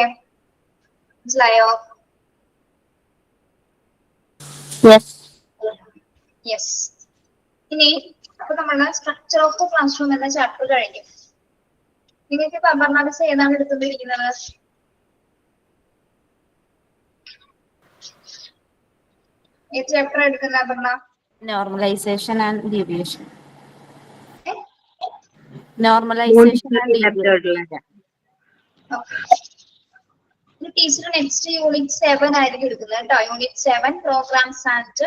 മനസ്സിലായോ? യെസ്. ഇനി അപ്പൊ നമ്മള് structure of the class room എന്ന ചാപ്റ്റർ കഴിഞ്ഞു. നിങ്ങൾക്ക് പമ്പർനാഥസ് ഏതാണ് എടുത്തുകൊണ്ടിരിക്കുന്നത്? ഏത് ചാപ്റ്റർ എടുക്കുന്ന പറഞ്ഞ? Normalisation and deviation. Normalisation and deviation. Teacher next unit 7 ആയിരിക്കും എടുക്കുന്നത് കേട്ടോ. Unit 7 programmes and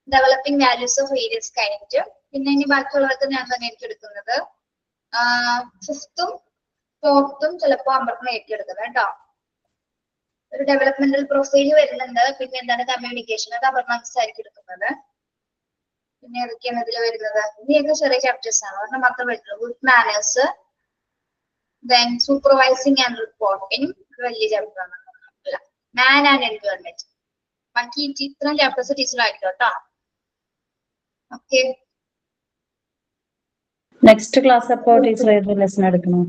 developing values of various kind. പിന്നെ ഇനി ബാക്കിയുള്ളവർക്ക് ഞാൻ തന്നെ എനിക്ക് എടുക്കുന്നത് 5th ഉം ഫോർത്തും ചിലപ്പോ അമൃതം ഏറ്റെടുക്കുന്നത് കേട്ടോ. ഒരു ഡെവലപ്മെന്റൽ പ്രൊഫൈൽ വരുന്നുണ്ട്. പിന്നെ എന്താണ് കമ്മ്യൂണിക്കേഷൻ, അത് അപർണ മിസ് ആയിരിക്കും എടുക്കുന്നത്. പിന്നെ ഏതൊക്കെയാണ് ഇതിൽ വരുന്നത്? ഇനിയൊക്കെ ചെറിയ ചാപ്റ്റേഴ്സ് ആണ്. ഒരെണ്ണം മാത്രം വരുന്നത് good manners, then supervising and reporting, വലിയ ചാപ്റ്റർ ആണ്. മാൻ ആൻഡ് എൻവയോൺമെന്റ്, ബാക്കി ഇത്രയും ചാപ്റ്റേഴ്സ് ടീച്ചർ ആയിരിക്കും കേട്ടോ. ഓക്കെ, നെക്സ്റ്റ് ക്ലാസ് അപ്പോ ടീച്ചർ ഏത് ലെസൺ എടുക്കണം?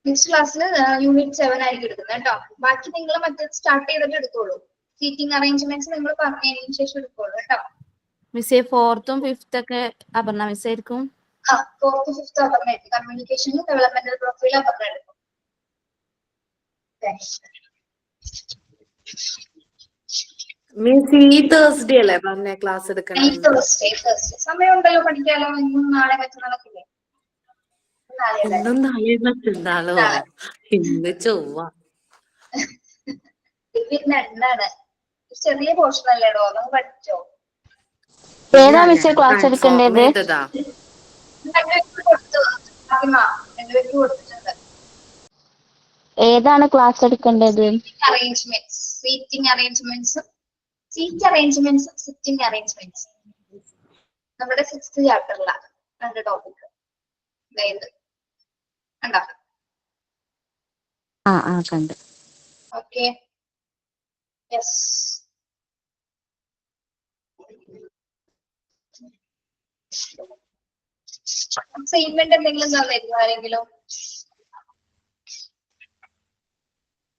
നെക്സ്റ്റ് ക്ലാസ്സിൽ യൂണിറ്റ് 7 ആയിരിക്കും എടുക്കുന്നത് കേട്ടോ. ബാക്കി നിങ്ങൾ മറ്റേ സ്റ്റാർട്ട് ചെയ്തിട്ട് എടുത്തോളൂ. സീറ്റിംഗ് അറേഞ്ച്മെന്റ്സ് നിങ്ങൾ പറഞ്ഞതിന് ശേഷം എടുത്തോളൂ കേട്ടോ. മിസ്സേ 4th-ഉം 5th ഒക്കെ അപർണ മിസ് ആയിരിക്കും. 4th 5th അപർണ എടുക്കും. കമ്മ്യൂണിക്കേഷനും ഡെവലപ്മെന്റൽ പ്രൊഫൈൽ അപർണ എടുക്കും. മീൻസ് ഈ തേഴ്സ്ഡേ അല്ലേ പറഞ്ഞ ക്ലാസ് എടുക്കണം? Thursday സമയമുണ്ടല്ലോ പഠിക്കാലോ. ഇന്നും നാളെ മറ്റന്നാളൊക്കെ ഇന്നും നാളെ മറ്റന്നാളോ? ഇന്ന് ചൊവ്വ. എന്താണ് ചെറിയ പോർഷൻ അല്ലേടോ, നമുക്ക് പഠിച്ചോ. ഏതാ മിസ്സേ ക്ലാസ് എടുക്കേണ്ടത്? കൊടുത്തിട്ടുണ്ട്. ഏതാണ് ക്ലാസ് എടുക്കേണ്ടത്? അറേഞ്ച്മെന്റ്സ്, സീറ്റിംഗ് അറേഞ്ച്മെന്റ്സും സീറ്റ് അറേഞ്ച്മെന്റ്സും സിറ്റിംഗ് അറേഞ്ച്മെന്റ്സും നമ്മുടെ 6th ചാപ്റ്ററിലാണ് 2 ടോപ്പിക്. കണ്ടോ? കണ്ടു. Okay, yes. അസൈൻമെന്റ് എന്തെങ്കിലും തന്നിരുന്നു ആരെങ്കിലും?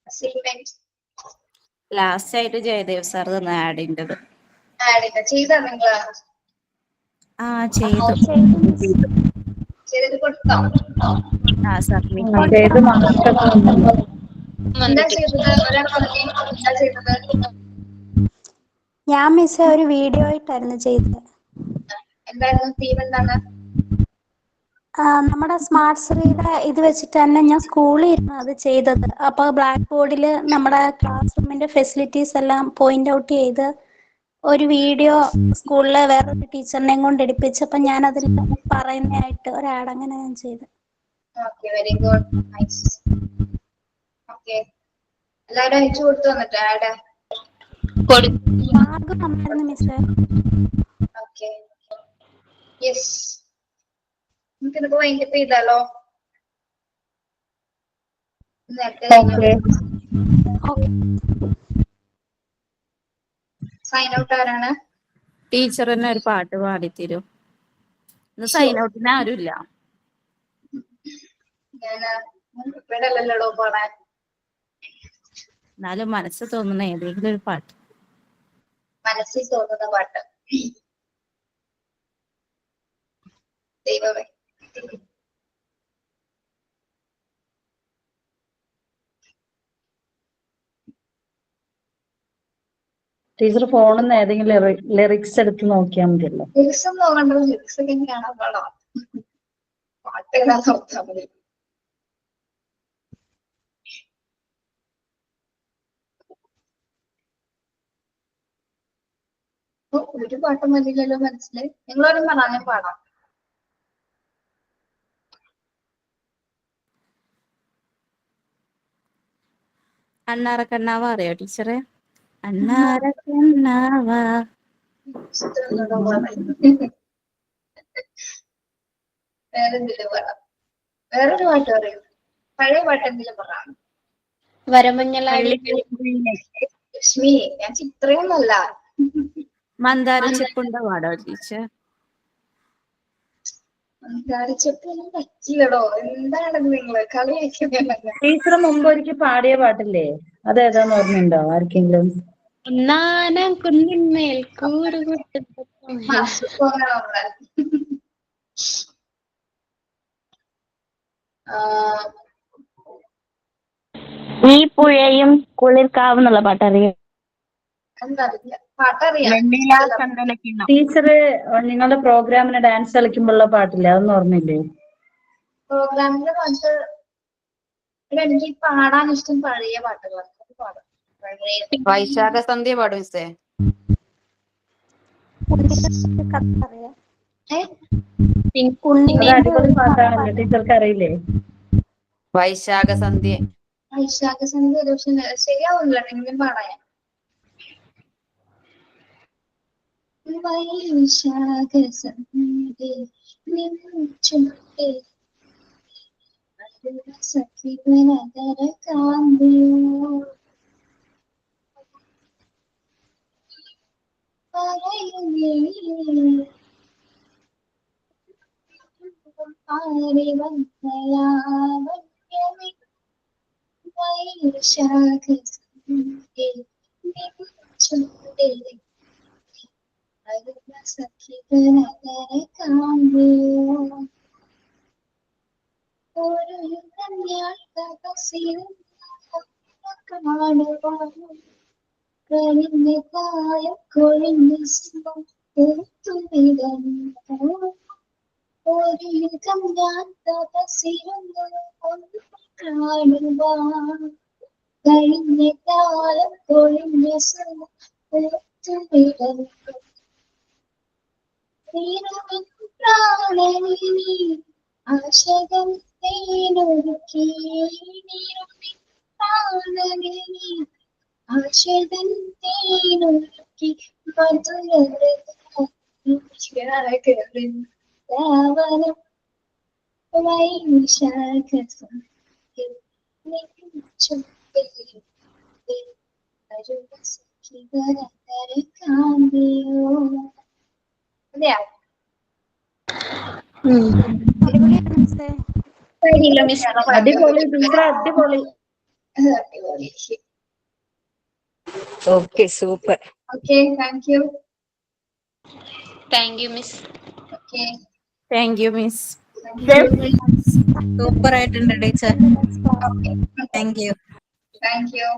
അസൈൻമെന്റ് ലാസ്റ്റ് ആയിട്ട് ജയദേവ് സാർ തന്ന ആഡിൻ്റെത്. ചെയ്താ നിങ്ങള്? ചെയ്തു. ചെയ്ത് കൊടുത്തോ? സബ്മിറ്റ് എന്താ ചെയ്തത്? ഒരാൾ പറഞ്ഞേ, എന്താ ചെയ്തത്? ഞാൻ മിസ്സേ ഒരു വീഡിയോ ആയിട്ടായിരുന്നു ചെയ്തത്. എന്തായിരുന്നു തീം? എന്താണ്? നമ്മുടെ സ്മാർട്ട് ശ്രീയുടെ ഇത് വെച്ചിട്ട് തന്നെ ഞാൻ സ്കൂളിൽ ഇരുന്ന് അത് ചെയ്തത്. അപ്പൊ ബ്ലാക്ക് ബോർഡിൽ നമ്മുടെ ക്ലാസ് റൂമിന്റെ ഫെസിലിറ്റീസ് എല്ലാം പോയിന്റ് ഔട്ട് ചെയ്ത് ഒരു വീഡിയോ സ്കൂളിലെ വേറൊരു ടീച്ചറിനെയും കൊണ്ട് എടുപ്പിച്ചപ്പോ ഞാൻ അതിൽ പറയുന്നതായിട്ട് ഒരു ആഡ് അങ്ങനെ ഞാൻ ചെയ്തു. Okay, very good, nice. Okay, എല്ലാവരും അയച്ചു കൊടുത്തു വന്നിട്ട് ആഡ് മാർക്ക് തന്നായിരുന്നു മിസ്സേ. Okay, yes. നമുക്ക് ഇതൊക്കെ വൈൻഡപ്പ് ചെയ്താലോ? സൈൻ ഔട്ട് ആരാണ്? ടീച്ചർ തന്നെ ഒരു പാട്ട് പാടിത്തരും. ഇന്ന് സൈൻ ഔട്ടിന് ആരുമില്ല. ഞാനല്ലോ പാടാൻ. എന്നാലും മനസ്സ് തോന്നുന്ന ഏതെങ്കിലും ഒരു പാട്ട്. മനസ്സിൽ തോന്നുന്ന പാട്ട്. ദൈവമേ, ടീച്ചർ ഫോണിൽ നിന്ന് ഏതെങ്കിലും ലിറിക്സ് എടുത്ത് നോക്കിയാൽ മതിയല്ലോ. ലിറിക്സ് നോക്കണ്ടോ? ലിറിക്സ് ഒക്കെ കാണാൻ പാടാം. പാട്ട് ഏതാ നോക്കാൻ മതി. ഒരു പാട്ടും മതിയില്ലല്ലോ മനസ്സിലായി. നിങ്ങളോരും പറഞ്ഞാൽ പാടാം. അണ്ണാറ കണ്ണാവ അറിയോ ടീച്ചറെ? അണ്ണാറ കണ്ണാവ. വേറെന്തെങ്കിലും പാടാം. വേറൊരു പാട്ട് പറയും. പഴയ പാട്ട് എന്തെങ്കിലും പറയാം. വരമഞ്ഞളാടി ലക്ഷ്മി, ഞാൻ ചിത്രയൊന്നല്ല. മന്ദാര ചെപ്പുണ്ട പാടോ ടീച്ചർ? മന്ദാരച്ചെപ്പൊന്നും പറ്റില്ലടോ. എന്താണെന്ന് നിങ്ങള് കളിയാക്കിയ? ടീച്ചർ മുമ്പ് ഒരിക്കൽ പാടിയ പാട്ടില്ലേ, അതേതാന്ന് ഓർമ്മയുണ്ടോ ആർക്കെങ്കിലും? ഒന്നാനം കുന്നിന്മേൽ കൂടുകൂട്ടും. ഈ പുഴയും കുളിർക്കാവ് എന്നുള്ള പാട്ടറിയോ? ടീച്ചറ് നിങ്ങളുടെ പ്രോഗ്രാമിന് ഡാൻസ് കളിക്കുമ്പോഴുള്ള പാട്ടില്ലേ, അതൊന്നും ഓർമ്മയില്ലേ? പ്രോഗ്രാമിന്റെ പാട്ട് എനിക്ക് പാടാൻ ഇഷ്ടം പഴയ പാട്ടുകളൊക്കെ പാടും. വൈശാഖ സന്ധ്യ പാടും മിസ്സേ. അത് അടിപൊളി പാട്ടാണല്ലോ, ടീച്ചർക്ക് അറിയില്ലേ? വൈശാഖ സന്ധ്യ. വൈശാഖ സന്ധ്യ ഒരു പക്ഷെ ശരിയാവില്ല, എങ്കിലും പാടാൻ. വൈശാഖ സന്ധ്യ സഖിവനതര കാന്തിയോ പറയുന്നേ ആരി വന്നയാവണ്യമേ വൈശാഖ സന്ധ്യ ചുണ്ടേ അരുണ സഖിവനതര കാന്തിയോ ഒരു കന്യാൾ തപസ്സിലും കാണുവാൻ കഴിഞ്ഞ കായം കൊഴിഞ്ഞ സിംഹം തീർത്തുവിടുന്നു. ഒരു യുഗം ഞാൻ തപസ്സിരുന്നു കാണുവാൻ കഴിഞ്ഞ കാലം കൊഴിഞ്ഞ സിംഹം തീർത്തുവിടുന്നു. പ്രാണനി ആശകം തേനൊരുക്കി പ്രാണനി ആശകം തേനൊരുക്കി മധുരവനം വൈശാഖ കാന്തിയോ. അതെയാ അടിപൊളി ടീച്ചർ, അടിപൊളി. അടിപൊളി. Okay, super. Okay, thank you. Thank you, Miss. Okay, thank you Miss. Super ആയിട്ടുണ്ട് teacher. Thank you. Thank U.